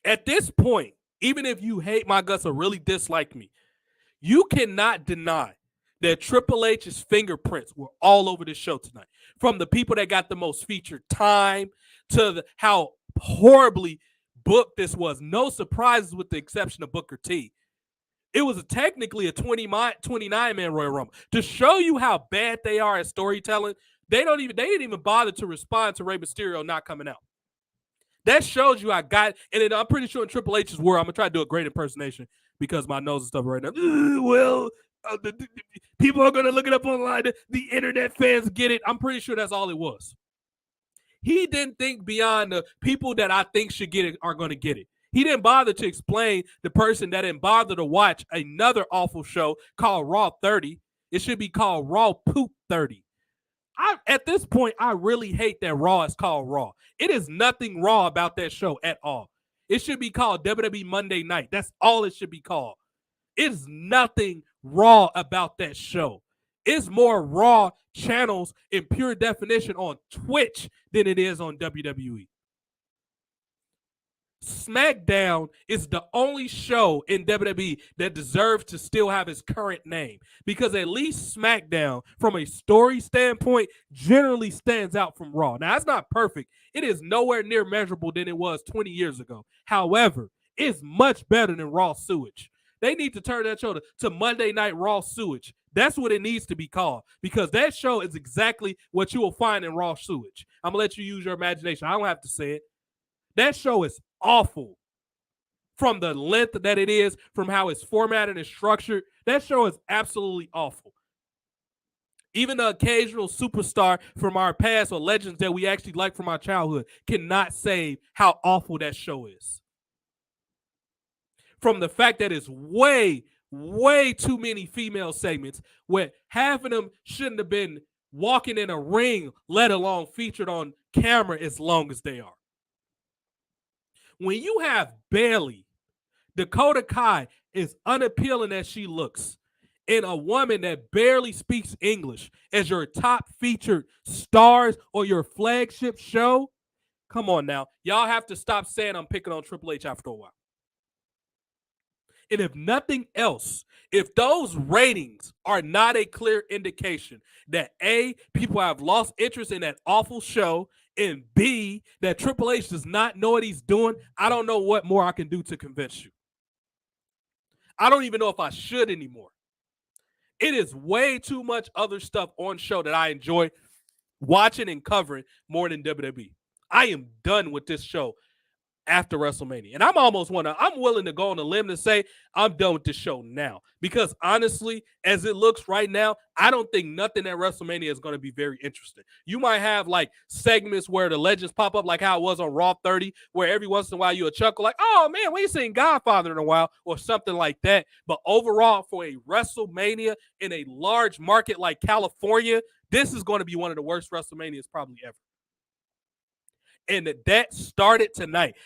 Speaker 1: At this point, even if you hate my guts or really dislike me, you cannot deny that Triple H's fingerprints were all over the show tonight. From the people that got the most featured time to how horribly booked this was. No surprises with the exception of Booker T. It was technically a 29-man Royal Rumble. To show you how bad they are at storytelling, they didn't even bother to respond to Rey Mysterio not coming out. That shows you I'm pretty sure in Triple H's world, I'm going to try to do a great impersonation because my nose is stuff right now. People are going to look it up online. The internet fans get it. I'm pretty sure that's all it was. He didn't think beyond the people that I think should get it are going to get it. He didn't bother to explain the person that didn't bother to watch another awful show called Raw 30. It should be called Raw Poop 30. At this point, I really hate that Raw is called Raw. It is nothing raw about that show at all. It should be called WWE Monday Night. That's all it should be called. It's nothing raw about that show. It's more raw channels in pure definition on Twitch than it is on WWE. SmackDown is the only show in WWE that deserves to still have its current name, because at least SmackDown, from a story standpoint, generally stands out from Raw. Now, that's not perfect. It is nowhere near measurable than it was 20 years ago. However, it's much better than Raw Sewage. They need to turn that show to Monday Night Raw Sewage. That's what it needs to be called, because that show is exactly what you will find in Raw Sewage. I'm going to let you use your imagination. I don't have to say it. That show is awful. From the length that it is, from how it's formatted and structured, that show is absolutely awful. Even the occasional superstar from our past or legends that we actually like from our childhood cannot save how awful that show is. From the fact that it's way, way too many female segments, where half of them shouldn't have been walking in a ring, let alone featured on camera as long as they are. When you have Bayley, Dakota Kai, as unappealing as she looks, and a woman that barely speaks English as your top featured stars or your flagship show, come on now. Y'all have to stop saying I'm picking on Triple H after a while. And if nothing else, if those ratings are not a clear indication that A, people have lost interest in that awful show, and B, that Triple H does not know what he's doing, I don't know what more I can do to convince you. I don't even know if I should anymore. It is way too much other stuff on show that I enjoy watching and covering more than WWE. I am done with this show after WrestleMania. And I'm willing to go on a limb to say I'm done with this show now. Because honestly, as it looks right now, I don't think nothing at WrestleMania is going to be very interesting. You might have like segments where the legends pop up, like how it was on Raw 30, where every once in a while you a chuckle like, oh man, we ain't seen Godfather in a while, or something like that. But overall, for a WrestleMania in a large market like California, this is going to be one of the worst WrestleManias probably ever. And that started tonight.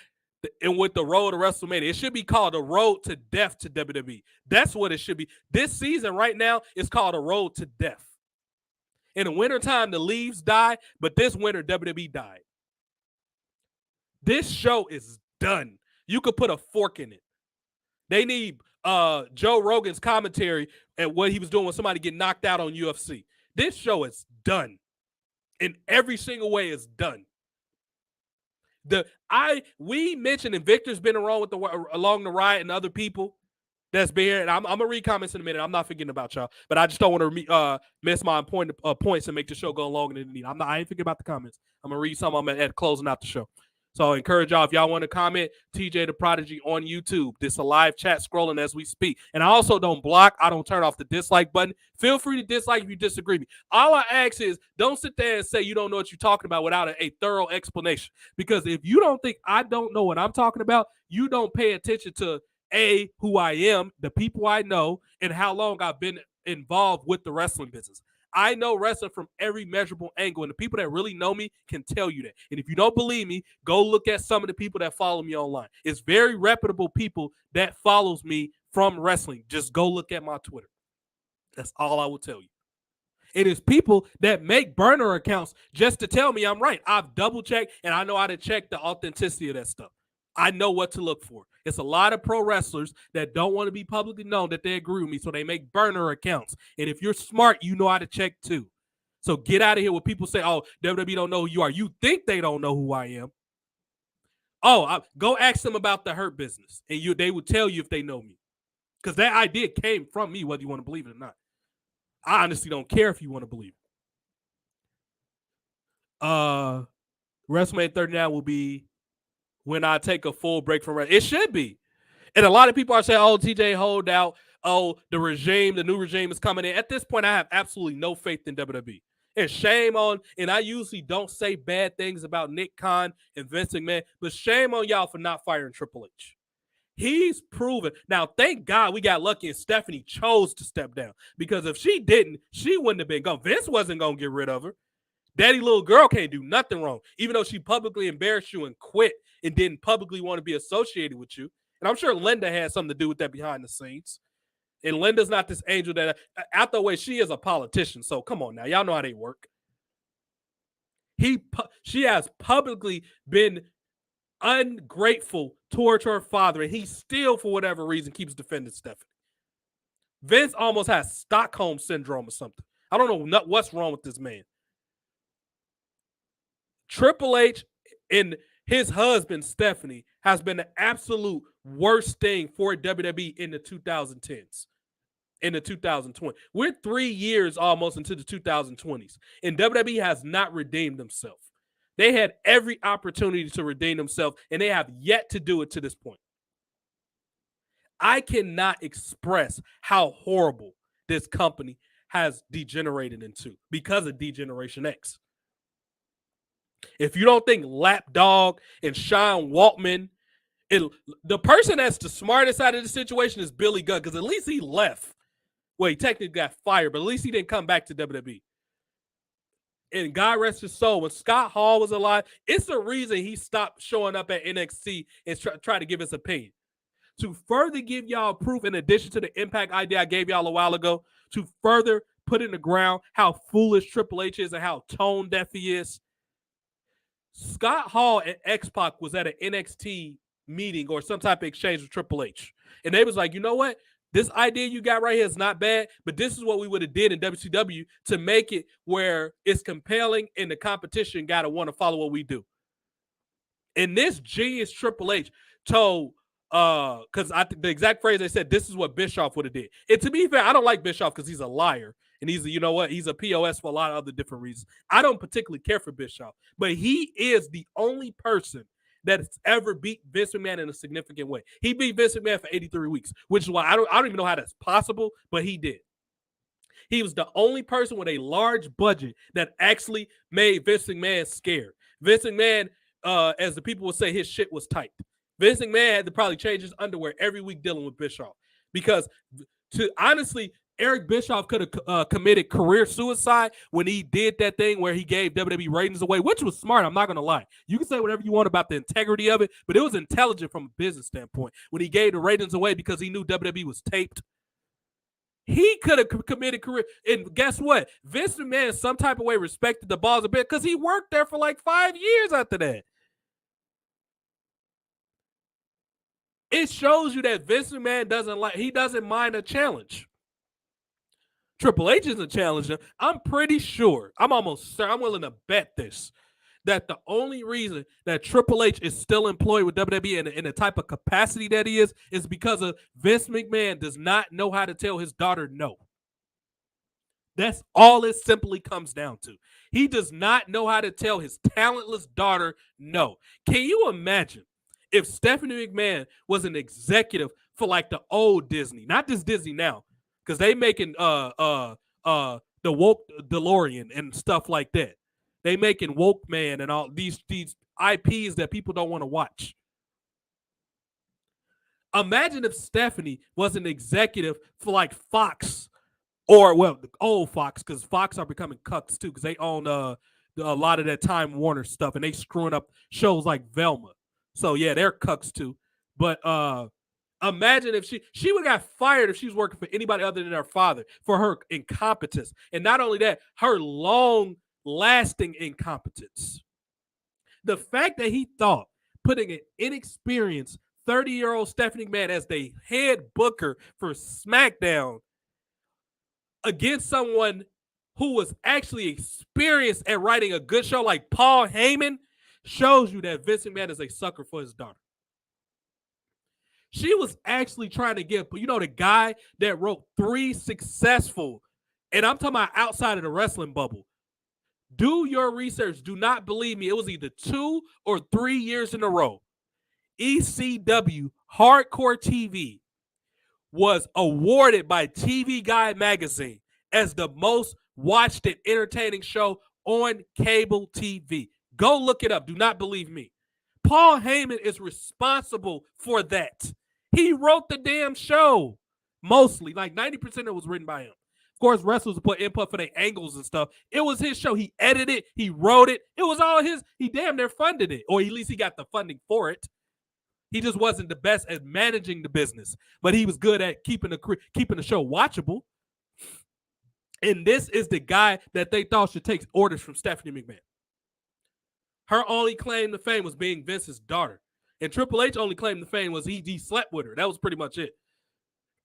Speaker 1: And with the road to WrestleMania, it should be called the road to death to WWE. That's what it should be. This season right now is called a road to death. In the wintertime, the leaves die, but this winter, WWE died. This show is done. You could put a fork in it. They need Joe Rogan's commentary at what he was doing when somebody get knocked out on UFC. This show is done. In every single way, it's done. We mentioned, and Victor's been along the ride, and other people that's been here. And I'm gonna read comments in a minute. I'm not forgetting about y'all, but I just don't want to miss my points and make the show go longer than it needs. I ain't forgetting about the comments. I'm gonna read some of them at closing out the show. So I encourage y'all, if y'all want to comment, TJ the Prodigy on YouTube. This is a live chat scrolling as we speak. And I also don't block. I don't turn off the dislike button. Feel free to dislike if you disagree with me. All I ask is don't sit there and say you don't know what you're talking about without a thorough explanation. Because if you don't think I don't know what I'm talking about, you don't pay attention to A, who I am, the people I know, and how long I've been involved with the wrestling business. I know wrestling from every measurable angle, and the people that really know me can tell you that. And if you don't believe me, go look at some of the people that follow me online. It's very reputable people that follows me from wrestling. Just go look at my Twitter. That's all I will tell you. It is people that make burner accounts just to tell me I'm right. I've double-checked, and I know how to check the authenticity of that stuff. I know what to look for. It's a lot of pro wrestlers that don't want to be publicly known that they agree with me, so they make burner accounts. And if you're smart, you know how to check too. So get out of here when people say, oh, WWE don't know who you are. You think they don't know who I am. Go ask them about the Hurt Business, and they will tell you if they know me. Because that idea came from me, whether you want to believe it or not. I honestly don't care if you want to believe it. WrestleMania 39 will be when I take a full break from wrestling. It should be. And a lot of people are saying, oh, TJ, hold out. Oh, the new regime is coming in. At this point, I have absolutely no faith in WWE. And shame on, and I usually don't say bad things about Nick Khan and Vince McMahon, but shame on y'all for not firing Triple H. He's proven. Now, thank God we got lucky and Stephanie chose to step down. Because if she didn't, she wouldn't have been gone. Vince wasn't going to get rid of her. Daddy little girl can't do nothing wrong, even though she publicly embarrassed you and quit and didn't publicly want to be associated with you. And I'm sure Linda had something to do with that behind the scenes. And Linda's not this angel that, out the way, she is a politician. So come on now. Y'all know how they work. She has publicly been ungrateful towards her father, and he still, for whatever reason, keeps defending Stephanie. Vince almost has Stockholm syndrome or something. I don't know what's wrong with this man. Triple H and his husband, Stephanie, has been the absolute worst thing for WWE in the 2010s. In the 2020s. We're 3 years almost into the 2020s, and WWE has not redeemed themselves. They had every opportunity to redeem themselves, and they have yet to do it to this point. I cannot express how horrible this company has degenerated into because of Degeneration X. If you don't think Lapdog and Sean Waltman, the person that's the smartest out of the situation is Billy Gunn, because at least he left. Well, he technically got fired, but at least he didn't come back to WWE. And God rest his soul, when Scott Hall was alive, it's the reason he stopped showing up at NXT and try to give his opinion. To further give y'all proof, in addition to the Impact idea I gave y'all a while ago, to further put in the ground how foolish Triple H is and how tone deaf he is, Scott Hall and X-Pac was at an NXT meeting or some type of exchange with Triple H. And they was like, you know what? This idea you got right here is not bad, but this is what we would have did in WCW to make it where it's compelling and the competition got to want to follow what we do. And this genius Triple H told, because the exact phrase they said, this is what Bischoff would have did. And to be fair, I don't like Bischoff because he's a liar. And he's, you know what? He's a POS for a lot of other different reasons. I don't particularly care for Bischoff, but he is the only person that's ever beat Vince McMahon in a significant way. He beat Vince McMahon for 83 weeks, which is why I don't even know how that's possible, but he did. He was the only person with a large budget that actually made Vince McMahon scared. Vince McMahon, as the people would say, his shit was tight. Vince McMahon had to probably change his underwear every week dealing with Bischoff, because honestly, Eric Bischoff could have committed career suicide when he did that thing where he gave WWE ratings away, which was smart. I'm not going to lie. You can say whatever you want about the integrity of it, but it was intelligent from a business standpoint when he gave the ratings away because he knew WWE was taped. He could have committed career. And guess what? Vince McMahon, some type of way, respected the balls a bit because he worked there for like 5 years after that. It shows you that Vince McMahon doesn't mind a challenge. Triple H isn't challenging. I'm pretty sure, I'm willing to bet this, that the only reason that Triple H is still employed with WWE in the type of capacity that he is because of Vince McMahon does not know how to tell his daughter no. That's all it simply comes down to. He does not know how to tell his talentless daughter no. Can you imagine if Stephanie McMahon was an executive for like the old Disney, not this Disney now, because they making the woke DeLorean and stuff like that. They making Woke Man and all these IPs that people don't want to watch. Imagine if Stephanie was an executive for like Fox, or well, the old Fox, because Fox are becoming cucks too, because they own a lot of that Time Warner stuff, and they screwing up shows like Velma. So yeah, they're cucks too. But imagine if she would have got fired if she was working for anybody other than her father for her incompetence. And not only that, her long-lasting incompetence. The fact that he thought putting an inexperienced 30-year-old Stephanie McMahon as the head booker for SmackDown against someone who was actually experienced at writing a good show like Paul Heyman shows you that Vince McMahon is a sucker for his daughter. She was actually trying to get, the guy that wrote 3 successful, and I'm talking about outside of the wrestling bubble. Do your research. Do not believe me. It was either 2 or 3 years in a row. ECW Hardcore TV was awarded by TV Guide magazine as the most watched and entertaining show on cable TV. Go look it up. Do not believe me. Paul Heyman is responsible for that. He wrote the damn show. Mostly, like 90% of it was written by him. Of course, wrestlers put input for their angles and stuff. It was his show. He edited it. He wrote it. It was all his. He damn near funded it. Or at least he got the funding for it. He just wasn't the best at managing the business. But he was good at keeping the show watchable. And this is the guy that they thought should take orders from Stephanie McMahon. Her only claim to fame was being Vince's daughter. And Triple H only claimed the fame was he slept with her. That was pretty much it.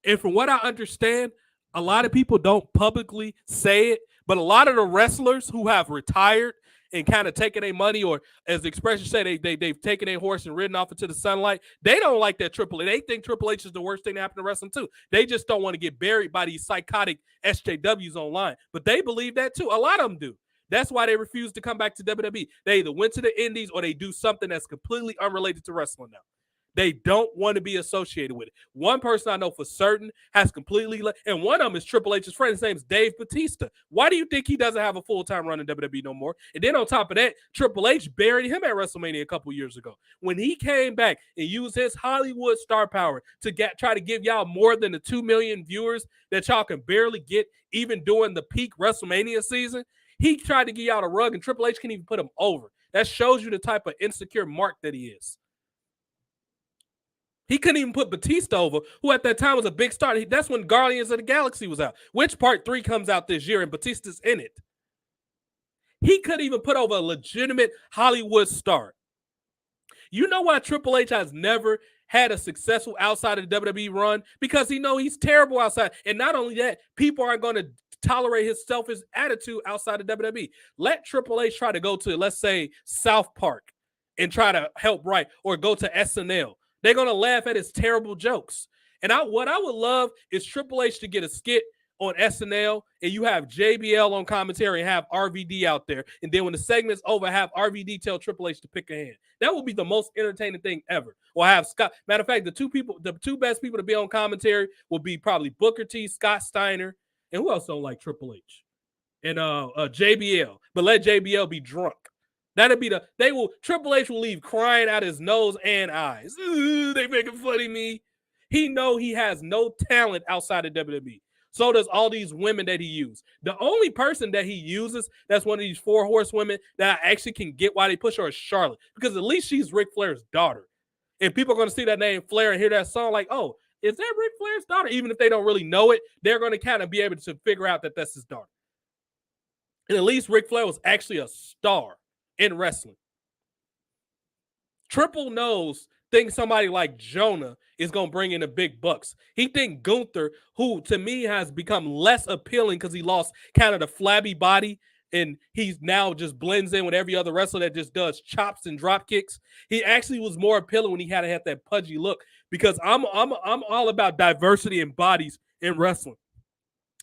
Speaker 1: And from what I understand, a lot of people don't publicly say it, but a lot of the wrestlers who have retired and kind of taken their money, or as the expression say, they've taken their horse and ridden off into the sunlight. They don't like that Triple H. They think Triple H is the worst thing to happen to wrestling too. They just don't want to get buried by these psychotic SJWs online. But they believe that too. A lot of them do. That's why they refuse to come back to WWE. They either went to the Indies or they do something that's completely unrelated to wrestling now. They don't want to be associated with it. One person I know for certain has completely and one of them is Triple H's friend. His name's Dave Bautista. Why do you think he doesn't have a full-time run in WWE no more? And then on top of that, Triple H buried him at WrestleMania a couple years ago. When he came back and used his Hollywood star power to try to give y'all more than the 2 million viewers that y'all can barely get even during the peak WrestleMania season, he tried to give y'all a rug and Triple H can't even put him over. That shows you the type of insecure mark that he is. He couldn't even put Batista over, who at that time was a big star. That's when Guardians of the Galaxy was out, which part 3 comes out this year, and Batista's in it. He couldn't even put over a legitimate Hollywood star. You know why Triple H has never had a successful outside of the WWE run? Because he knows he's terrible outside. And not only that, people aren't going to tolerate his selfish attitude outside of WWE. Let Triple H try to go to, let's say, South Park and try to help write, or go to SNL. They're going to laugh at his terrible jokes. And what I would love is Triple H to get a skit on SNL, and you have JBL on commentary and have RVD out there. And then when the segment's over, have RVD tell Triple H to pick a hand. That would be the most entertaining thing ever. Or have Scott. Matter of fact, the two best people to be on commentary will be probably Booker T, Scott Steiner, and who else don't like Triple H? And JBL. But let JBL be drunk. That'll be Triple H will leave crying out his nose and eyes. They making fun of me. He know he has no talent outside of WWE. So does all these women that he uses. The only person that he uses that's one of these 4 horsewomen that I actually can get why they push her is Charlotte. Because at least she's Ric Flair's daughter. And people are going to see that name Flair and hear that song like, oh, is that Ric Flair's daughter? Even if they don't really know it, they're going to kind of be able to figure out that that's his daughter. And at least Ric Flair was actually a star in wrestling. Triple knows thinks somebody like Jonah is going to bring in the big bucks. He think Gunther, who to me has become less appealing because he lost kind of the flabby body and he's now just blends in with every other wrestler that just does chops and drop kicks. He actually was more appealing when he had to have that pudgy look, because I'm all about diversity in bodies in wrestling.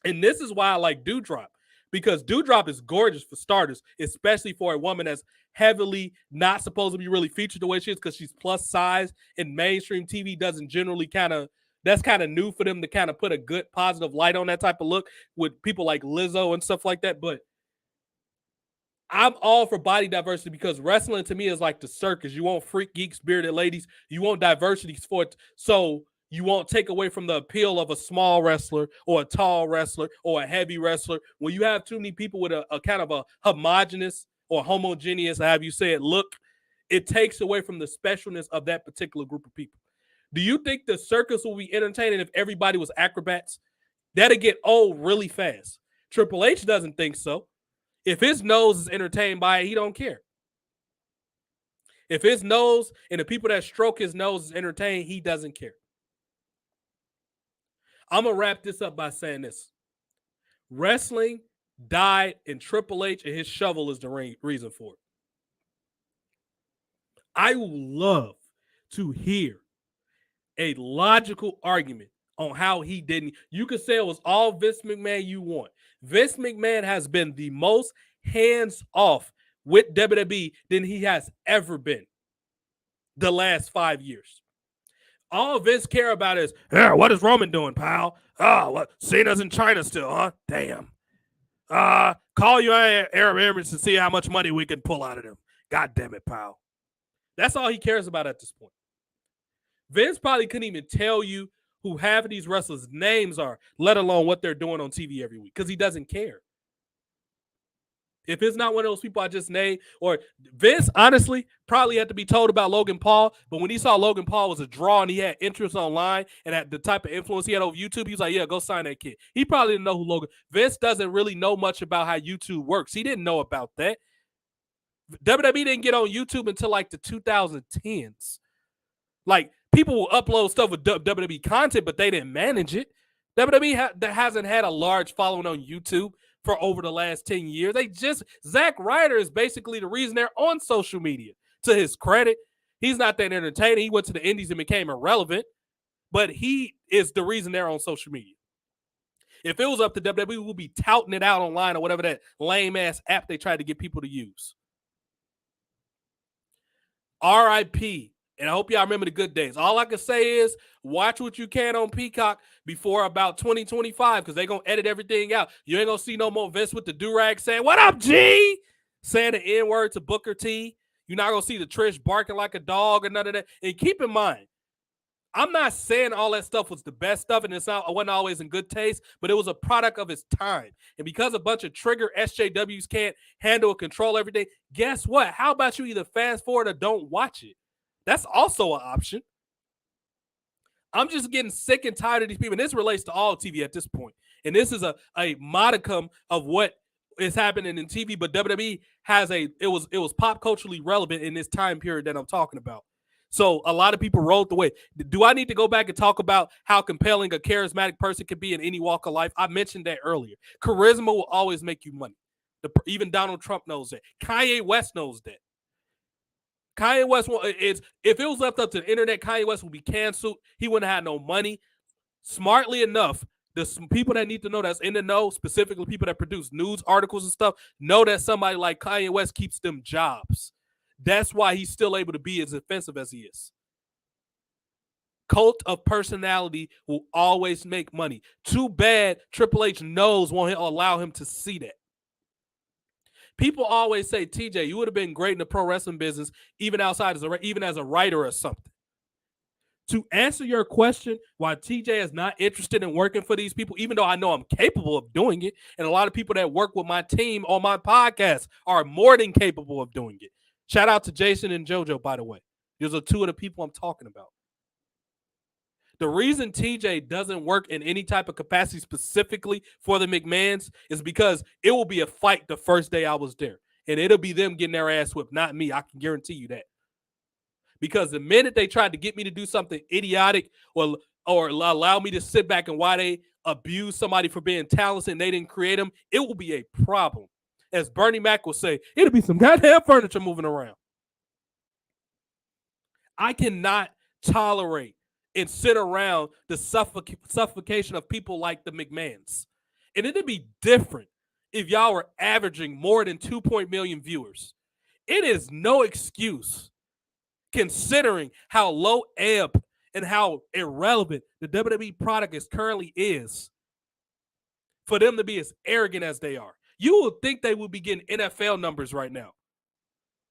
Speaker 1: And this is why I like Doudrop. Because Doudrop is gorgeous for starters, especially for a woman that's heavily not supposed to be really featured the way she is, because she's plus size and mainstream TV doesn't generally that's kind of new for them to kind of put a good positive light on that type of look with people like Lizzo and stuff like that. But I'm all for body diversity, because wrestling to me is like the circus. You want freak geeks, bearded ladies. You want diversity for it. So you won't take away from the appeal of a small wrestler or a tall wrestler or a heavy wrestler. When you have too many people with a kind of a homogenous or homogeneous, however you say it, look, it takes away from the specialness of that particular group of people. Do you think the circus will be entertaining if everybody was acrobats? That'll get old really fast. Triple H doesn't think so. If his nose is entertained by it, he don't care. If his nose and the people that stroke his nose is entertained, he doesn't care. I'm going to wrap this up by saying this. Wrestling died, and Triple H and his shovel is the reason for it. I would love to hear a logical argument on how he didn't. You could say it was all Vince McMahon you want. Vince McMahon has been the most hands-off with WWE than he has ever been the last 5 years. All Vince care about is, what is Roman doing, pal? Oh, what? Cena's in China still, huh? Damn. Call your Arab Emirates and see how much money we can pull out of them. God damn it, pal. That's all he cares about at this point. Vince probably couldn't even tell you who half of these wrestlers' names are, let alone what they're doing on TV every week, because he doesn't care. If it's not one of those people I just named, or Vince, honestly, probably had to be told about Logan Paul, but when he saw Logan Paul was a draw and he had interest online and at the type of influence he had over YouTube, he was like, yeah, go sign that kid. He probably didn't know who Logan. Vince doesn't really know much about how YouTube works. He didn't know about that. WWE didn't get on YouTube until like the 2010s. Like, people will upload stuff with WWE content, but they didn't manage it. WWE hasn't had a large following on YouTube for over the last 10 years. Zack Ryder is basically the reason they're on social media. To his credit, he's not that entertaining. He went to the Indies and became irrelevant, but he is the reason they're on social media. If it was up to WWE, we would be touting it out online or whatever that lame-ass app they tried to get people to use. RIP. And I hope y'all remember the good days. All I can say is watch what you can on Peacock before about 2025 because they're going to edit everything out. You ain't going to see no more Vince with the do-rag saying, "What up, G?" Saying the N-word to Booker T. You're not going to see the Trish barking like a dog or none of that. And keep in mind, I'm not saying all that stuff was the best stuff and it wasn't always in good taste, but it was a product of its time. And because a bunch of trigger SJWs can't handle and control everything, guess what? How about you either fast forward or don't watch it? That's also an option. I'm just getting sick and tired of these people. And this relates to all TV at this point. And this is a modicum of what is happening in TV, but WWE has it was pop culturally relevant in this time period that I'm talking about. So a lot of people rolled the way. Do I need to go back and talk about how compelling a charismatic person can be in any walk of life? I mentioned that earlier. Charisma will always make you money. Even Donald Trump knows that. Kanye West knows that. Kanye West, if it was left up to the internet, Kanye West would be canceled. He wouldn't have no money. Smartly enough, the people that need to know that's in the know, specifically people that produce news articles and stuff, know that somebody like Kanye West keeps them jobs. That's why he's still able to be as offensive as he is. Cult of personality will always make money. Too bad Triple H knows won't allow him to see that. People always say, TJ, you would have been great in the pro wrestling business, even outside even as a writer or something. To answer your question, why TJ is not interested in working for these people, even though I know I'm capable of doing it, and a lot of people that work with my team on my podcast are more than capable of doing it. Shout out to Jason and JoJo, by the way. Those are two of the people I'm talking about. The reason TJ doesn't work in any type of capacity specifically for the McMahons is because it will be a fight the first day I was there. And it'll be them getting their ass whipped, not me. I can guarantee you that. Because the minute they tried to get me to do something idiotic or allow me to sit back and why they abuse somebody for being talented and they didn't create them, it will be a problem. As Bernie Mac will say, it'll be some goddamn furniture moving around. I cannot tolerate and sit around the suffocation of people like the McMahons. And it'd be different if y'all were averaging more than 2 million viewers. It is no excuse, considering how low amp and how irrelevant the WWE product currently is, for them to be as arrogant as they are. You would think they would be getting NFL numbers right now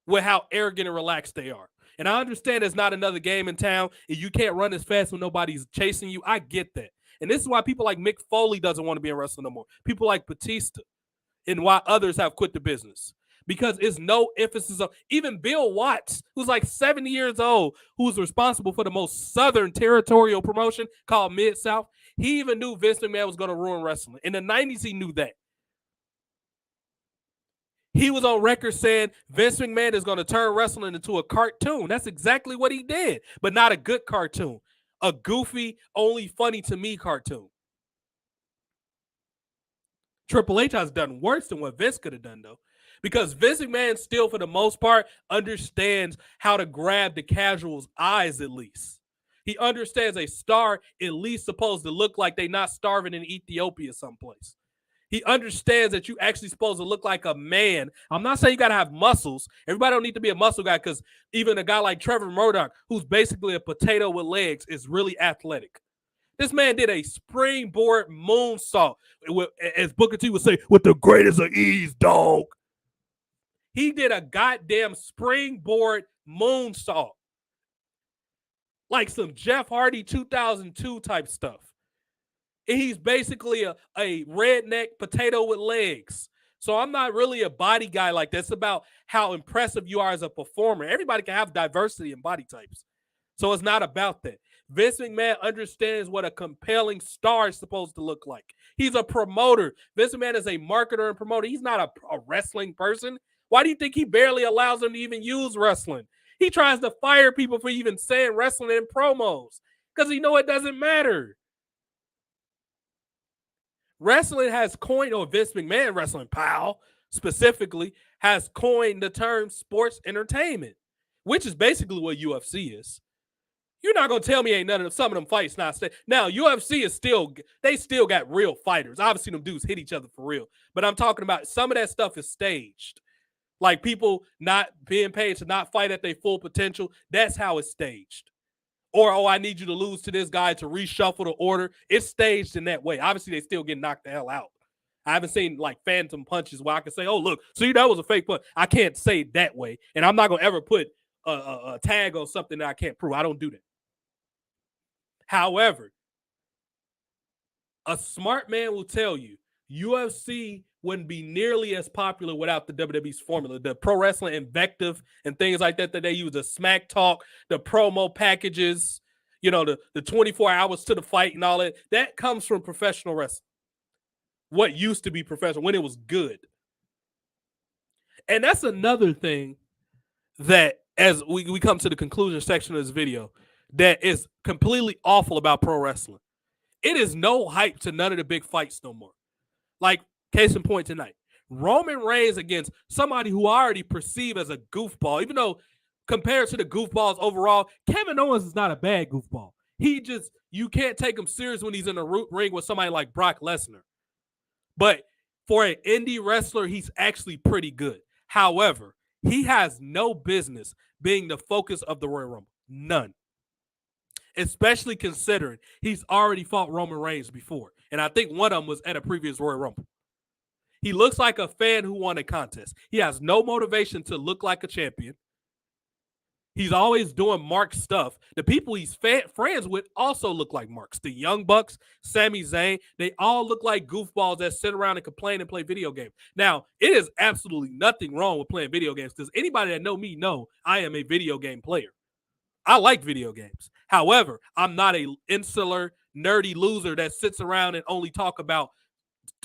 Speaker 1: with how arrogant and relaxed they are. And I understand there's not another game in town and you can't run as fast when nobody's chasing you. I get that. And this is why people like Mick Foley doesn't want to be in wrestling no more. People like Batista, and why others have quit the business. Because it's no emphasis on even Bill Watts, who's like 70 years old, who's responsible for the most southern territorial promotion called Mid-South. He even knew Vince McMahon was going to ruin wrestling. In the 90s, he knew that. He was on record saying Vince McMahon is going to turn wrestling into a cartoon. That's exactly what he did, but not a good cartoon. A goofy, only funny to me cartoon. Triple H has done worse than what Vince could have done, though. Because Vince McMahon still, for the most part, understands how to grab the casual's eyes, at least. He understands a star at least supposed to look like they're not starving in Ethiopia someplace. He understands that you actually supposed to look like a man. I'm not saying you got to have muscles. Everybody don't need to be a muscle guy, because even a guy like Trevor Murdoch, who's basically a potato with legs, is really athletic. This man did a springboard moonsault, as Booker T would say, with the greatest of ease, dog. He did a goddamn springboard moonsault. Like some Jeff Hardy 2002 type stuff. And he's basically a redneck potato with legs. So I'm not really a body guy like that. It's about how impressive you are as a performer. Everybody can have diversity in body types. So it's not about that. Vince McMahon understands what a compelling star is supposed to look like. He's a promoter. Vince McMahon is a marketer and promoter. He's not a wrestling person. Why do you think he barely allows them to even use wrestling? He tries to fire people for even saying wrestling in promos because he know it doesn't matter. Wrestling has coined, or Vince McMahon wrestling pal specifically, has coined the term sports entertainment, which is basically what UFC is. You're not gonna tell me ain't none of some of them fights not staged. Now UFC is still, they still got real fighters. Obviously, them dudes hit each other for real. But I'm talking about some of that stuff is staged. Like people not being paid to not fight at their full potential. That's how it's staged. Or, oh, I need you to lose to this guy to reshuffle the order. It's staged in that way. Obviously, they still get knocked the hell out. I haven't seen like phantom punches where I can say, oh, look, see, that was a fake punch. I can't say it that way. And I'm not going to ever put a tag on something that I can't prove. I don't do that. However, a smart man will tell you UFC wouldn't be nearly as popular without the WWE's formula, the pro wrestling invective and things like that they use, the smack talk, the promo packages, you know, the 24 hours to the fight and all that. That comes from professional wrestling. What used to be professional when it was good. And that's another thing that, as we come to the conclusion section of this video, that is completely awful about pro wrestling. It is no hype to none of the big fights no more. Like, case in point tonight, Roman Reigns against somebody who I already perceive as a goofball, even though compared to the goofballs overall, Kevin Owens is not a bad goofball. You can't take him serious when he's in a ring with somebody like Brock Lesnar. But for an indie wrestler, he's actually pretty good. However, he has no business being the focus of the Royal Rumble. None. Especially considering he's already fought Roman Reigns before. And I think one of them was at a previous Royal Rumble. He looks like a fan who won a contest. He has no motivation to look like a champion. He's always doing Mark's stuff. The people he's friends with also look like Marks. The Young Bucks, Sami Zayn, they all look like goofballs that sit around and complain and play video games. Now, it is absolutely nothing wrong with playing video games because anybody that know me know I am a video game player. I like video games. However, I'm not a insular, nerdy loser that sits around and only talk about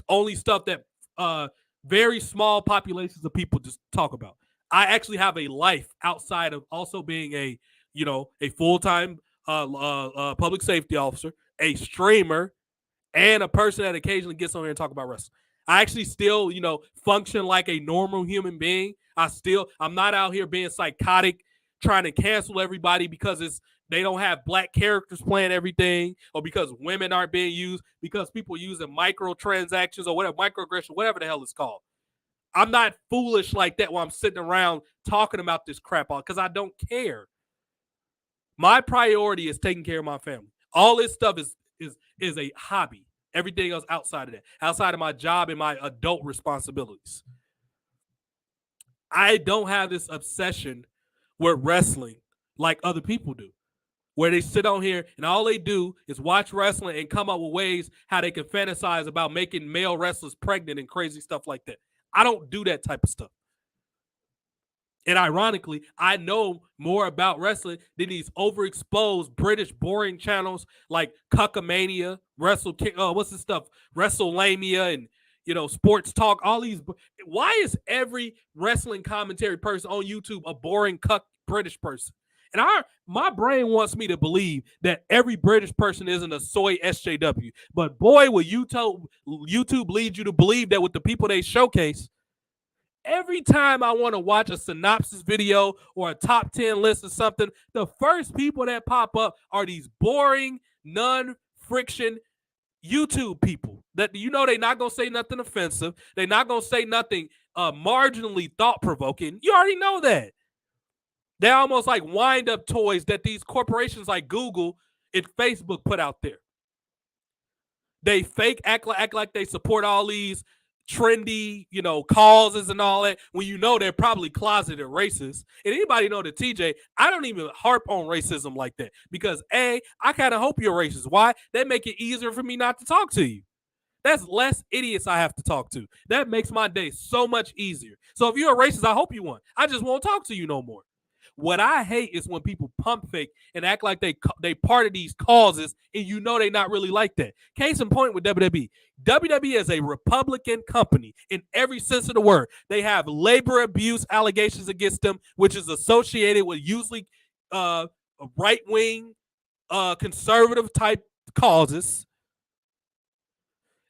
Speaker 1: only stuff that very small populations of people just talk about. I actually have a life outside of also being a full-time public safety officer, a streamer, and a person that occasionally gets on here and talk about wrestling. I actually still, function like a normal human being. I'm not out here being psychotic, trying to cancel everybody because they don't have black characters playing everything, or because women aren't being used, because people using microtransactions or whatever, microaggression, whatever the hell it's called. I'm not foolish like that while I'm sitting around talking about this crap all because I don't care. My priority is taking care of my family. All this stuff is a hobby. Everything else outside of that, outside of my job and my adult responsibilities. I don't have this obsession with wrestling like other people do, where they sit on here and all they do is watch wrestling and come up with ways how they can fantasize about making male wrestlers pregnant and crazy stuff like that. I don't do that type of stuff. And ironically, I know more about wrestling than these overexposed British boring channels like Cuckamania, what's this stuff? WrestleLamia and Sports Talk, all these. Why is every wrestling commentary person on YouTube a boring cuck British person? And my brain wants me to believe that every British person isn't a soy SJW. But boy, will YouTube lead you to believe that with the people they showcase. Every time I want to watch a synopsis video or a top 10 list or something, the first people that pop up are these boring, non-friction YouTube people that they're not going to say nothing offensive. They're not going to say nothing marginally thought-provoking. You already know that. They're almost like wind-up toys that these corporations like Google and Facebook put out there. They act like they support all these trendy, causes and all that, when they're probably closeted racists. And anybody know that TJ, I don't even harp on racism like that because I kind of hope you're racist. Why? That make it easier for me not to talk to you. That's less idiots I have to talk to. That makes my day so much easier. So if you're a racist, I hope you won. I just won't talk to you no more. What I hate is when people pump fake and act like they part of these causes, and you know they're not really like that. Case in point with WWE. WWE is a Republican company in every sense of the word. They have labor abuse allegations against them, which is associated with usually right wing, conservative type causes.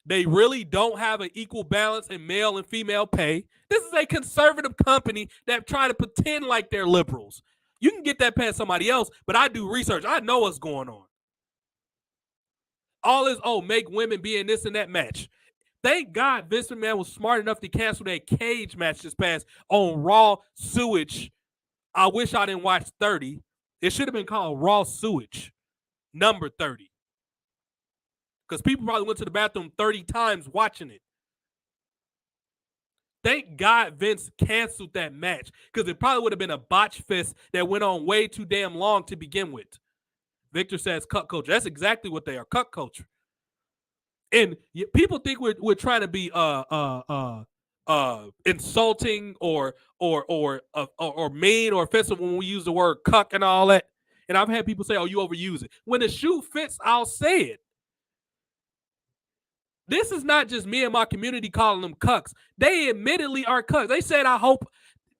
Speaker 1: They really don't have an equal balance in male and female pay. This is a conservative company that try to pretend like they're liberals. You can get that past somebody else, but I do research. I know what's going on. All is, make women be in this and that match. Thank God Vince McMahon was smart enough to cancel that cage match this past on Raw Sewage. I wish I didn't watch 30. It should have been called Raw Sewage, number 30. Because people probably went to the bathroom 30 times watching it. Thank God Vince canceled that match, because it probably would have been a botch fest that went on way too damn long to begin with. Victor says cut culture. That's exactly what they are, cut culture. And people think we're trying to be insulting or mean or offensive when we use the word cuck and all that. And I've had people say, "Oh, you overuse it." When the shoe fits, I'll say it. This is not just me and my community calling them cucks. They admittedly are cucks. They said, I hope.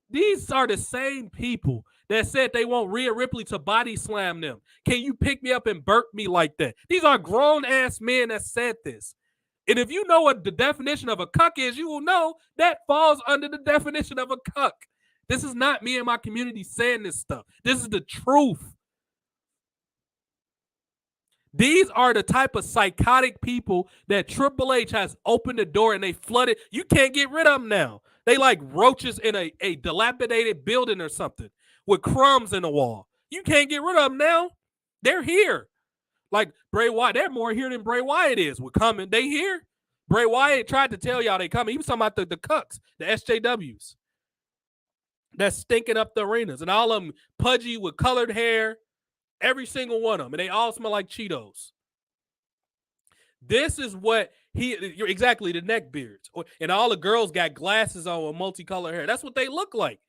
Speaker 1: These are the same people that said they want Rhea Ripley to body slam them. Can you pick me up and burp me like that? These are grown-ass men that said this. And if you know what the definition of a cuck is, you will know that falls under the definition of a cuck. This is not me and my community saying this stuff. This is the truth. These are the type of psychotic people that Triple H has opened the door and they flooded. You can't get rid of them now. They like roaches in a dilapidated building or something with crumbs in the wall. You can't get rid of them now. They're here. Like Bray Wyatt, they're more here than Bray Wyatt is. We're coming. They here. Bray Wyatt tried to tell y'all they coming. He was talking about the cucks, the SJWs. That's stinking up the arenas. And all of them pudgy with colored hair. Every single one of them. And they all smell like Cheetos. This is what exactly, the neck beards. And all the girls got glasses on with multicolored hair. That's what they look like.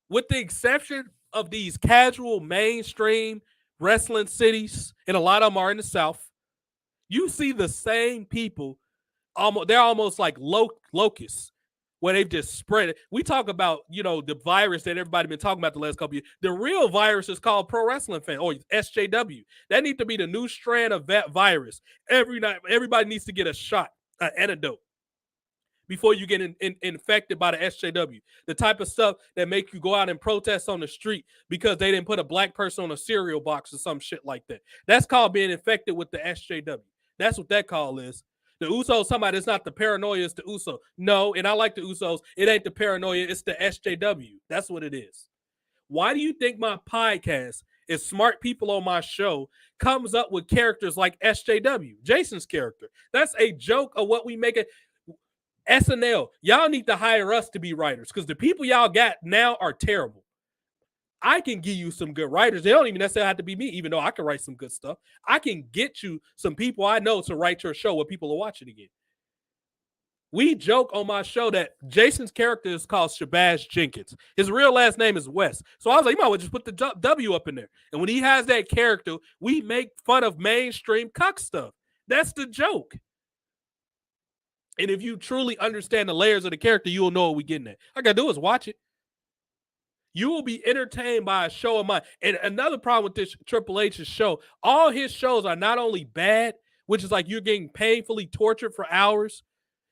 Speaker 1: With the exception of these casual mainstream wrestling cities, and a lot of them are in the South, you see the same people. They're almost like locusts, where they've just spread it. We talk about, the virus that everybody been talking about the last couple of years. The real virus is called pro wrestling fan, or SJW. That needs to be the new strand of that virus. Everybody needs to get a shot, an antidote, before you get infected by the SJW. The type of stuff that make you go out and protest on the street because they didn't put a black person on a cereal box or some shit like that. That's called being infected with the SJW. That's what that call is. The Usos, somebody, it's not the paranoia, it's the Uso. No, and I like the Usos. It ain't the paranoia, it's the SJW. That's what it is. Why do you think my podcast is smart people on my show comes up with characters like SJW, Jason's character? That's a joke of what we make it. SNL, y'all need to hire us to be writers, because the people y'all got now are terrible. I can give you some good writers. They don't even necessarily have to be me, even though I can write some good stuff. I can get you some people I know to write your show where people are watching again. We joke on my show that Jason's character is called Shabazz Jenkins. His real last name is West. So I was like, you might well just put the W up in there. And when he has that character, we make fun of mainstream cuck stuff. That's the joke. And if you truly understand the layers of the character, you will know what we're getting at. All I got to do is watch it. You will be entertained by a show of mine. And another problem with this Triple H's show, all his shows are not only bad, which is like you're getting painfully tortured for hours.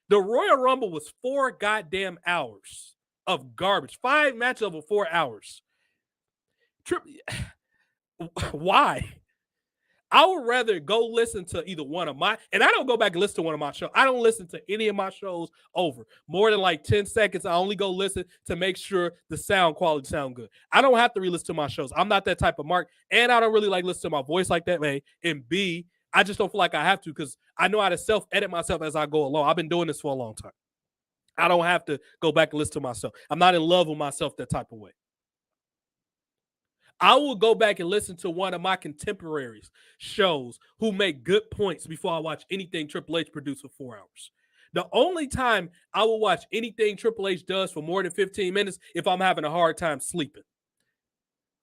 Speaker 1: The Royal Rumble was 4 goddamn hours of garbage. 5 matches over 4 hours. Why? I would rather go listen to either one of my, and I don't go back and listen to one of my shows. I don't listen to any of my shows over more than like 10 seconds. I only go listen to make sure the sound quality sound good. I don't have to re-listen to my shows. I'm not that type of mark, and I don't really like listen to my voice like that, man. And B, I just don't feel like I have to, because I know how to self-edit myself as I go along. I've been doing this for a long time. I don't have to go back and listen to myself. I'm not in love with myself that type of way. I will go back and listen to one of my contemporaries' shows who make good points before I watch anything Triple H produced for 4 hours. The only time I will watch anything Triple H does for more than 15 minutes if I'm having a hard time sleeping.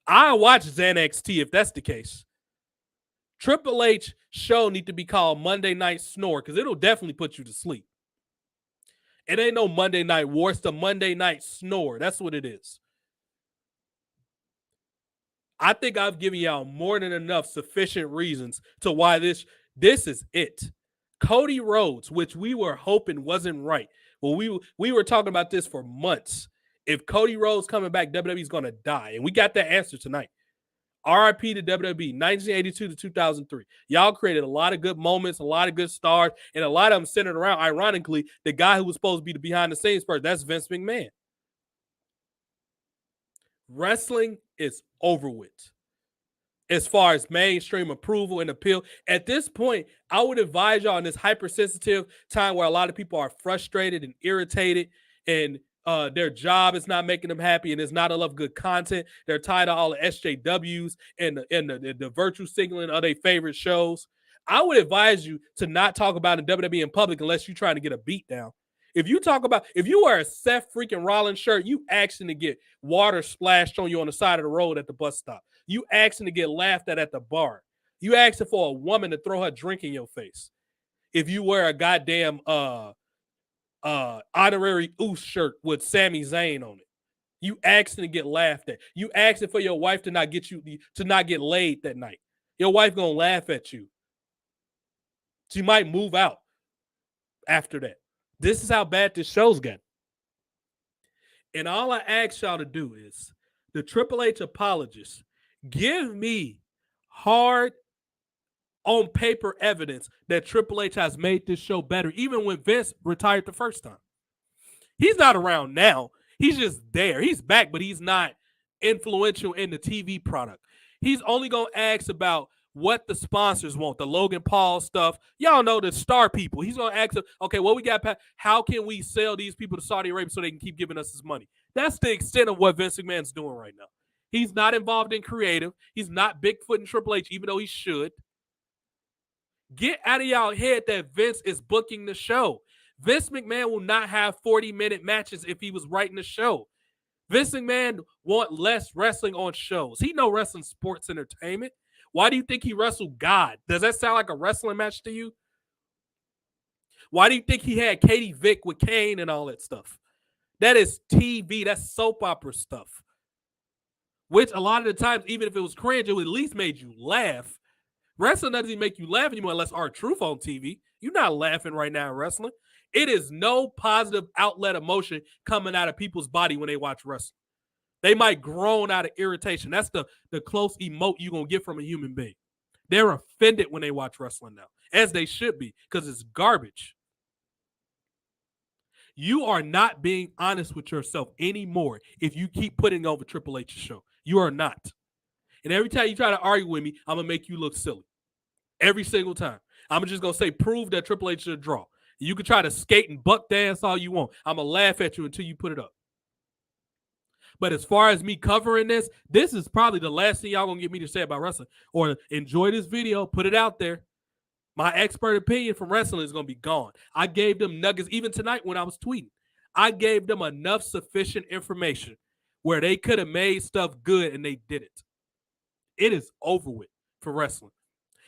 Speaker 1: I watch XanXT if that's the case. Triple H show need to be called Monday Night Snore because it'll definitely put you to sleep. It ain't no Monday Night War. It's the Monday Night Snore. That's what it is. I think I've given y'all more than enough sufficient reasons to why this is it. Cody Rhodes, which we were hoping wasn't right. Well, we were talking about this for months. If Cody Rhodes coming back, WWE's going to die. And we got that answer tonight. RIP to WWE, 1982 to 2003. Y'all created a lot of good moments, a lot of good stars, and a lot of them centered around, ironically, the guy who was supposed to be the behind-the-scenes person. That's Vince McMahon. Wrestling is over with as far as mainstream approval and appeal. At this point, I would advise y'all in this hypersensitive time where a lot of people are frustrated and irritated and their job is not making them happy and there's not enough good content. They're tired of all the SJWs and the virtue signaling of their favorite shows. I would advise you to not talk about in WWE in public unless you're trying to get a beat down. If you wear a Seth freaking Rollins shirt, you asking to get water splashed on you on the side of the road at the bus stop. You asking to get laughed at the bar. You asking for a woman to throw her drink in your face. If you wear a goddamn honorary Oos shirt with Sami Zayn on it, you asking to get laughed at. You asking for your wife to not get laid that night. Your wife gonna laugh at you. She might move out after that. This is how bad this show's getting. And all I ask y'all to do is, the Triple H apologists, give me hard on paper evidence that Triple H has made this show better, even when Vince retired the first time. He's not around now. He's just there. He's back, but he's not influential in the TV product. He's only going to ask about what the sponsors want, the Logan Paul stuff. Y'all know the star people. He's going to ask them, okay, what we got? How can we sell these people to Saudi Arabia so they can keep giving us this money? That's the extent of what Vince McMahon's doing right now. He's not involved in creative. He's not Bigfoot and Triple H, even though he should. Get out of y'all head that Vince is booking the show. Vince McMahon will not have 40-minute matches if he was writing the show. Vince McMahon want less wrestling on shows. He know wrestling sports entertainment. Why do you think he wrestled God? Does that sound like a wrestling match to you? Why do you think he had Katie Vick with Kane and all that stuff? That is TV. That's soap opera stuff. Which a lot of the times, even if it was cringe, it would at least made you laugh. Wrestling doesn't even make you laugh anymore unless R-Truth on TV. You're not laughing right now in wrestling. It is no positive outlet emotion coming out of people's body when they watch wrestling. They might groan out of irritation. That's the close emote you're going to get from a human being. They're offended when they watch wrestling now, as they should be, because it's garbage. You are not being honest with yourself anymore if you keep putting over Triple H's show. You are not. And every time you try to argue with me, I'm going to make you look silly. Every single time. I'm just going to say, prove that Triple H should draw. You can try to skate and buck dance all you want. I'm going to laugh at you until you put it up. But as far as me covering this is probably the last thing y'all going to get me to say about wrestling. Or enjoy this video, put it out there. My expert opinion from wrestling is going to be gone. I gave them nuggets, even tonight when I was tweeting. I gave them enough sufficient information where they could have made stuff good and they didn't. It is over with for wrestling.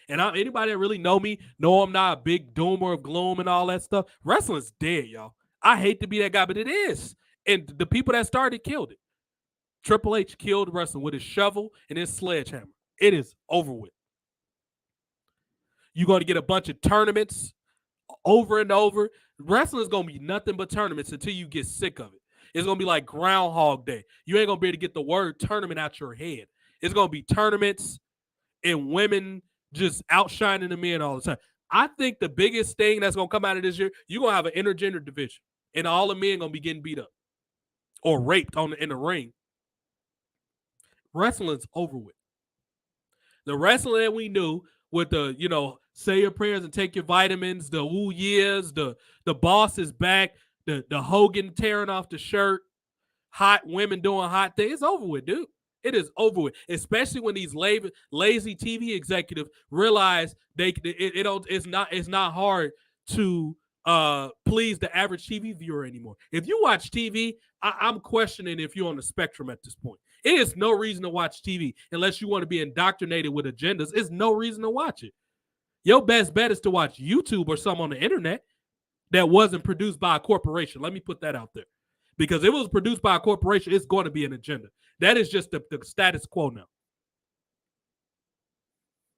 Speaker 1: And anybody that really know me, know I'm not a big doomer of gloom and all that stuff. Wrestling's dead, y'all. I hate to be that guy, but it is. And the people that started killed it. Triple H killed wrestling with his shovel and his sledgehammer. It is over with. You're going to get a bunch of tournaments over and over. Wrestling is going to be nothing but tournaments until you get sick of it. It's going to be like Groundhog Day. You ain't going to be able to get the word tournament out your head. It's going to be tournaments and women just outshining the men all the time. I think the biggest thing that's going to come out of this year, you're going to have an intergender division. And all the men going to be getting beat up or raped in the ring. Wrestling's over with. The wrestling that we knew with the, say your prayers and take your vitamins, the ooh yeahs, the boss is back, the Hogan tearing off the shirt, hot women doing hot things. It's over with, dude. It is over with, especially when these lazy TV executives realize it's not hard to please the average TV viewer anymore. If you watch TV, I'm questioning if you're on the spectrum at this point. It is no reason to watch TV unless you want to be indoctrinated with agendas. It's no reason to watch it. Your best bet is to watch YouTube or something on the internet that wasn't produced by a corporation. Let me put that out there. Because if it was produced by a corporation, it's going to be an agenda. That is just the status quo now.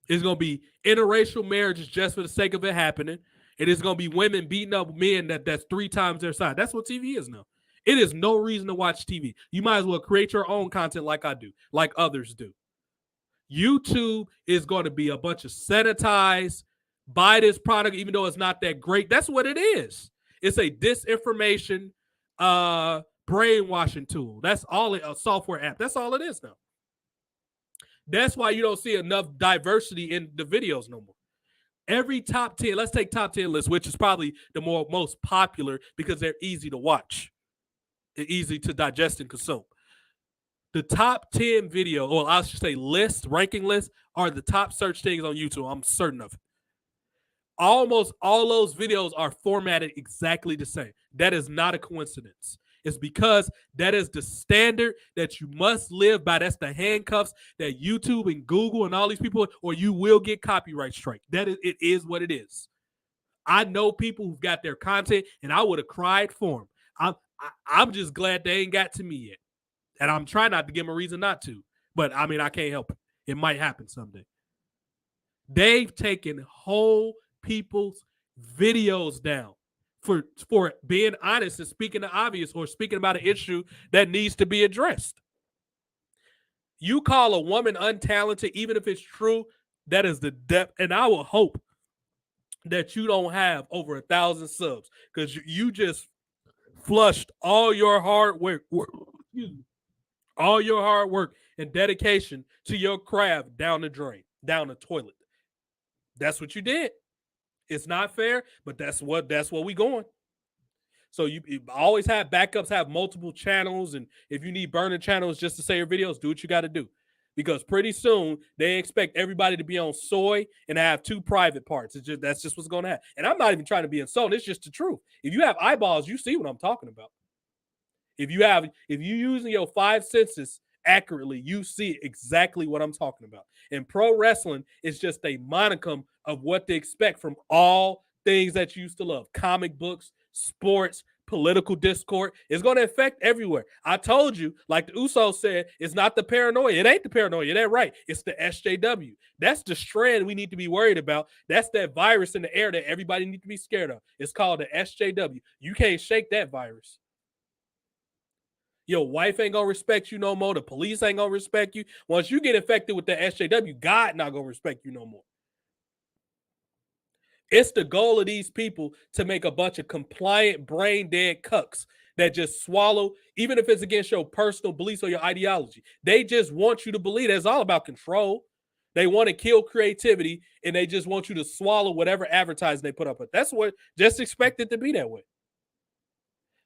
Speaker 1: It's going to be interracial marriages just for the sake of it happening. It is going to be women beating up men that's 3 times their size. That's what TV is now. It is no reason to watch TV. You might as well create your own content like I do, like others do. YouTube is going to be a bunch of sanitized, buy this product even though it's not that great. That's what it is. It's a disinformation brainwashing tool. That's all a software app. That's all it is now. That's why you don't see enough diversity in the videos no more. Every top 10, let's take top 10 list, which is probably the most popular because they're easy to watch. They're easy to digest and consume. The top 10 video, or I should say list, ranking list, are the top search things on YouTube. I'm certain of it. Almost all those videos are formatted exactly the same. That is not a coincidence. It's because that is the standard that you must live by. That's the handcuffs that YouTube and Google and all these people, or you will get copyright strike. It is what it is. I know people who've got their content, and I would have cried for them. I'm just glad they ain't got to me yet. And I'm trying not to give them a reason not to. But, I mean, I can't help it. It might happen someday. They've taken whole people's videos down for being honest and speaking the obvious or speaking about an issue that needs to be addressed. You call a woman untalented, even if it's true, that is the depth. And I will hope that you don't have over 1,000 subs because you just flushed all your hard work. All your hard work and dedication to your craft down the drain, down the toilet. That's what you did. It's not fair, but that's what we going. So you always have backups, have multiple channels, and if you need burner channels just to say your videos, do what you got to do. Because pretty soon they expect everybody to be on soy and have 2 private parts. That's just what's going to happen. And I'm not even trying to be insulting. It's just the truth. If you have eyeballs, you see what I'm talking about. If you're using your 5 senses accurately, you see exactly what I'm talking about. And pro wrestling is just a monicum of what to expect from all things that you used to love. Comic books, sports, political discord. It's going to affect everywhere. I told you, like the Usos said, it's not the paranoia. It ain't the paranoia. They're right. It's the SJW. That's the strand we need to be worried about. That's that virus in the air that everybody needs to be scared of. It's called the SJW. You can't shake that virus. Your wife ain't gonna respect you no more. The police ain't gonna respect you. Once you get infected with the SJW, God not gonna respect you no more. It's the goal of these people to make a bunch of compliant, brain-dead cucks that just swallow, even if it's against your personal beliefs or your ideology. They just want you to believe that it's all about control. They want to kill creativity, and they just want you to swallow whatever advertising they put up with. That's what, just expect it to be that way.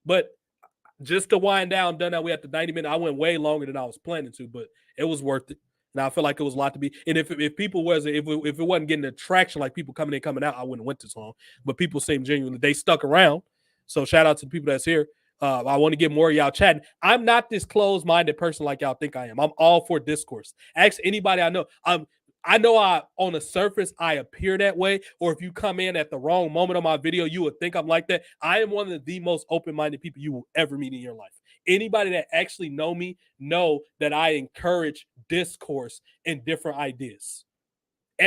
Speaker 1: But just to wind down, done that. We at the 90 minute. I went way longer than I was planning to, but it was worth it. And I feel like it was a lot to be. And if people wasn't, if it wasn't getting the traction like people coming in, coming out, I wouldn't have went this long. But people seem genuinely, they stuck around. So shout out to the people that's here. I want to get more of y'all chatting. I'm not this closed-minded person like y'all think I am. I'm all for discourse. Ask anybody I know. I know on the surface I appear that way, or if you come in at the wrong moment on my video, you would think I'm like that. I am one of the most open-minded people you will ever meet in your life. Anybody that actually know me know that I encourage discourse and different ideas.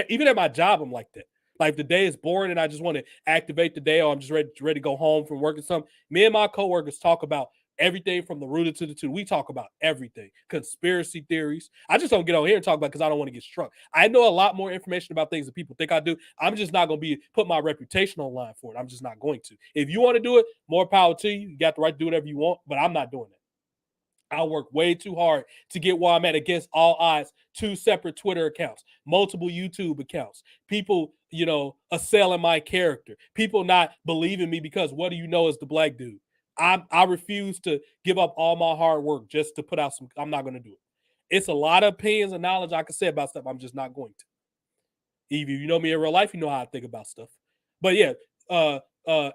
Speaker 1: Even at my job, I'm like that. Like if the day is boring and I just want to activate the day, or I'm just ready to go home from work or something, me and my coworkers talk about everything from the rooted to the two. We talk about everything. Conspiracy theories. I just don't get on here and talk about because I don't want to get struck. I know a lot more information about things that people think I do. I'm just not going to put my reputation online for it. I'm just not going to. If you want to do it, more power to you. You got the right to do whatever you want, but I'm not doing that. I work way too hard to get where I'm at against all odds. 2 separate Twitter accounts, multiple YouTube accounts, people, assailing my character, people not believing me because what do you know as the black dude? I refuse to give up all my hard work just to put out some. I'm not going to do it. It's a lot of opinions and knowledge I can say about stuff. I'm just not going to. If you know me in real life, you know how I think about stuff. But yeah,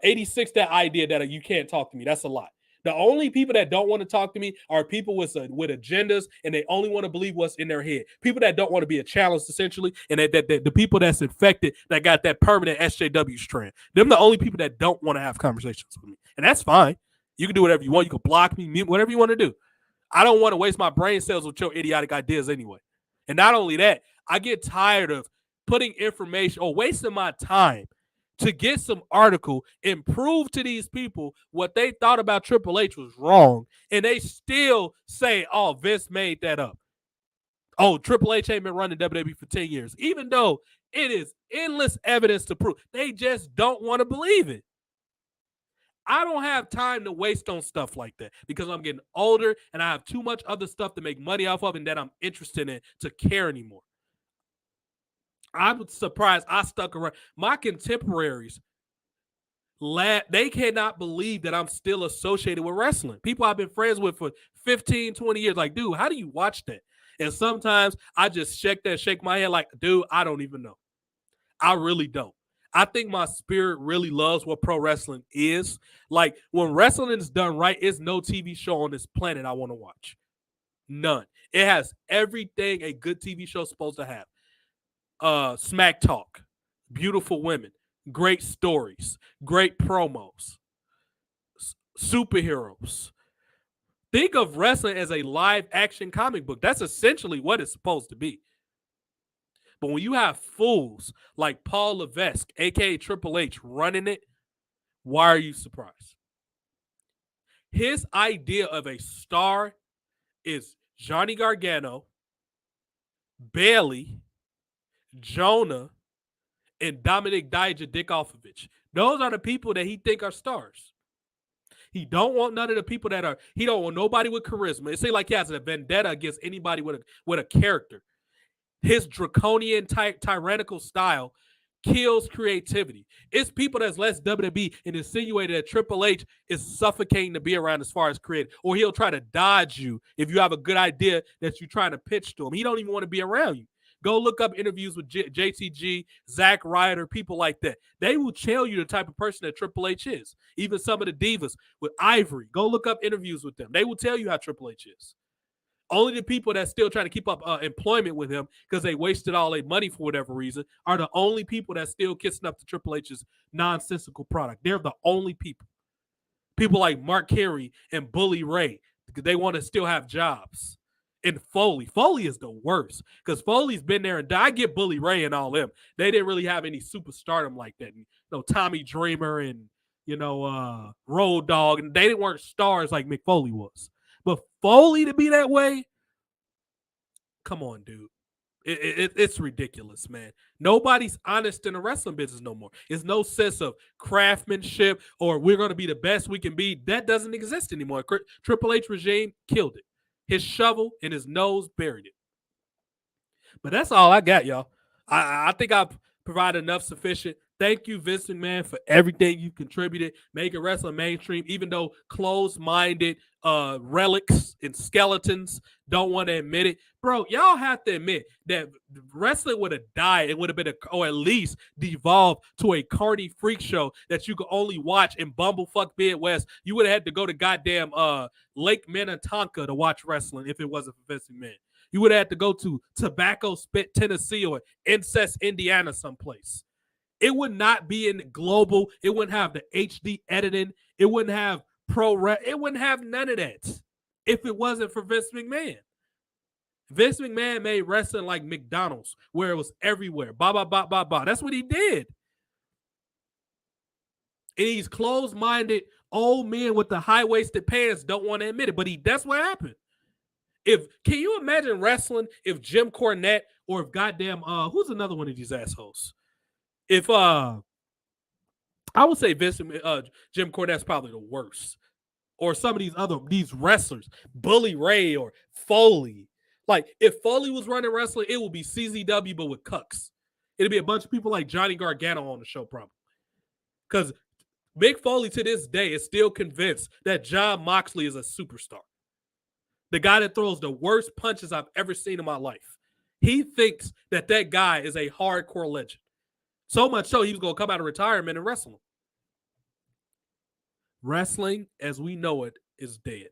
Speaker 1: 86, that idea that you can't talk to me, that's a lot. The only people that don't want to talk to me are people with agendas, and they only want to believe what's in their head. People that don't want to be a challenge, essentially, and that the people that's infected that got that permanent SJW strand. Them the only people that don't want to have conversations with me, and that's fine. You can do whatever you want. You can block me, mute, whatever you want to do. I don't want to waste my brain cells with your idiotic ideas anyway. And not only that, I get tired of putting information or wasting my time to get some article and prove to these people what they thought about Triple H was wrong, and they still say, oh, Vince made that up. Oh, Triple H ain't been running WWE for 10 years, even though it is endless evidence to prove. They just don't want to believe it. I don't have time to waste on stuff like that because I'm getting older and I have too much other stuff to make money off of and that I'm interested in to care anymore. I'm surprised I stuck around. My contemporaries, they cannot believe that I'm still associated with wrestling. People I've been friends with for 15, 20 years. Like, dude, how do you watch that? And sometimes I just shake my head like, dude, I don't even know. I really don't. I think my spirit really loves what pro wrestling is. Like, when wrestling is done right, it's no TV show on this planet I want to watch. None. It has everything a good TV show is supposed to have. Smack talk, beautiful women, great stories, great promos, superheroes. Think of wrestling as a live action comic book. That's essentially what it's supposed to be. But when you have fools like Paul Levesque, a.k.a. Triple H, running it, why are you surprised? His idea of a star is Johnny Gargano, Bailey, Jonah, and Dominic Dijakovic. Those are the people that he think are stars. He don't want none of the people that are. He don't want nobody with charisma. It seems like he has a vendetta against anybody with a character. His draconian, tyrannical style kills creativity. It's people that's less WWE and insinuated that Triple H is suffocating to be around as far as creative, or he'll try to dodge you if you have a good idea that you're trying to pitch to him. He don't even want to be around you. Go look up interviews with JCG, Zack Ryder, people like that. They will tell you the type of person that Triple H is. Even some of the divas with Ivory. Go look up interviews with them. They will tell you how Triple H is. Only the people that still trying to keep up employment with him because they wasted all their money for whatever reason are the only people that still kissing up to Triple H's nonsensical product. They're the only people. People like Mark Henry and Bully Ray, because they want to still have jobs. And Foley. Foley is the worst because Foley's been there and died. I get Bully Ray and all them. They didn't really have any superstardom like that. Tommy Dreamer and, Road Dogg, and they weren't stars like Mick Foley was. But Foley to be that way, come on, dude. It's ridiculous, man. Nobody's honest in the wrestling business no more. There's no sense of craftsmanship or we're going to be the best we can be. That doesn't exist anymore. Triple H regime killed it. His shovel and his nose buried it. But that's all I got, y'all. I think I've provided enough sufficient. Thank you, Vince McMahon, for everything you contributed, making wrestling mainstream, even though closed-minded relics and skeletons don't want to admit it. Bro, y'all have to admit that wrestling would have died. It would have been, or at least devolved to a carny freak show that you could only watch in Bumblefuck Midwest. You would have had to go to goddamn Lake Minnetonka to watch wrestling if it wasn't for Vince McMahon. You would have had to go to Tobacco Spit, Tennessee, or Incest, Indiana, someplace. It would not be in global. It wouldn't have the HD editing. It wouldn't have it wouldn't have none of that if it wasn't for Vince McMahon. Vince McMahon made wrestling like McDonald's, where it was everywhere. Ba, ba, ba, ba, ba. That's what he did. And these closed-minded old men with the high-waisted pants don't want to admit it, but that's what happened. Can you imagine wrestling if Jim Cornette or if goddamn who's another one of these assholes? If I would say Jim Cornette's probably the worst, or some of these wrestlers, Bully Ray or Foley. Like if Foley was running wrestling, it would be CZW but with cucks. It'd be a bunch of people like Johnny Gargano on the show probably, because Mick Foley to this day is still convinced that Jon Moxley is a superstar. The guy that throws the worst punches I've ever seen in my life. He thinks that guy is a hardcore legend. So much so he was going to come out of retirement and wrestle him. Wrestling, as we know it, is dead.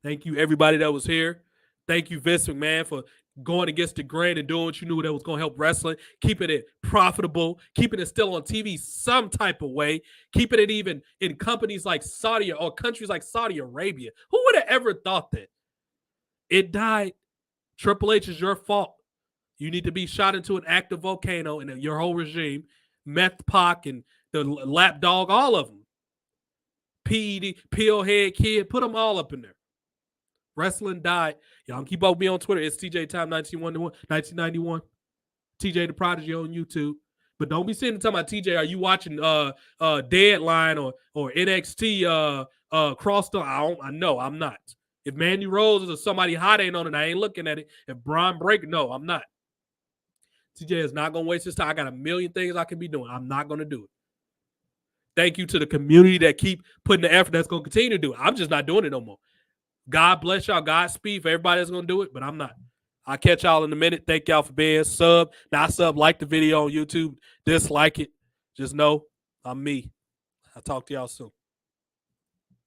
Speaker 1: Thank you, everybody that was here. Thank you, Vince McMahon, for going against the grain and doing what you knew that was going to help wrestling, keeping it profitable, keeping it still on TV some type of way, keeping it even in companies like Saudi or countries like Saudi Arabia. Who would have ever thought that? It died. Triple H is your fault. You need to be shot into an active volcano and your whole regime, Meth Pac and the Lap Dog, all of them. PED, Pillhead Kid, put them all up in there. Wrestling died. Y'all can keep up with me on Twitter. It's TJ Time 1991. TJ the Prodigy on YouTube. But don't be sitting and talking about TJ. Are you watching Deadline or NXT Cross? I know I'm not. If Mandy Rose or somebody hot ain't on it, I ain't looking at it. If Braun Breaker, no, I'm not. TJ is not gonna waste his time. I got a million things I can be doing. I'm not gonna do it. Thank you to the community that keep putting the effort that's gonna continue to do it. I'm just not doing it no more. God bless y'all. Godspeed for everybody that's going to do it, but I'm not. I'll catch y'all in a minute. Thank y'all for being sub. Not sub, like the video on YouTube. Dislike it. Just know I'm me. I'll talk to y'all soon.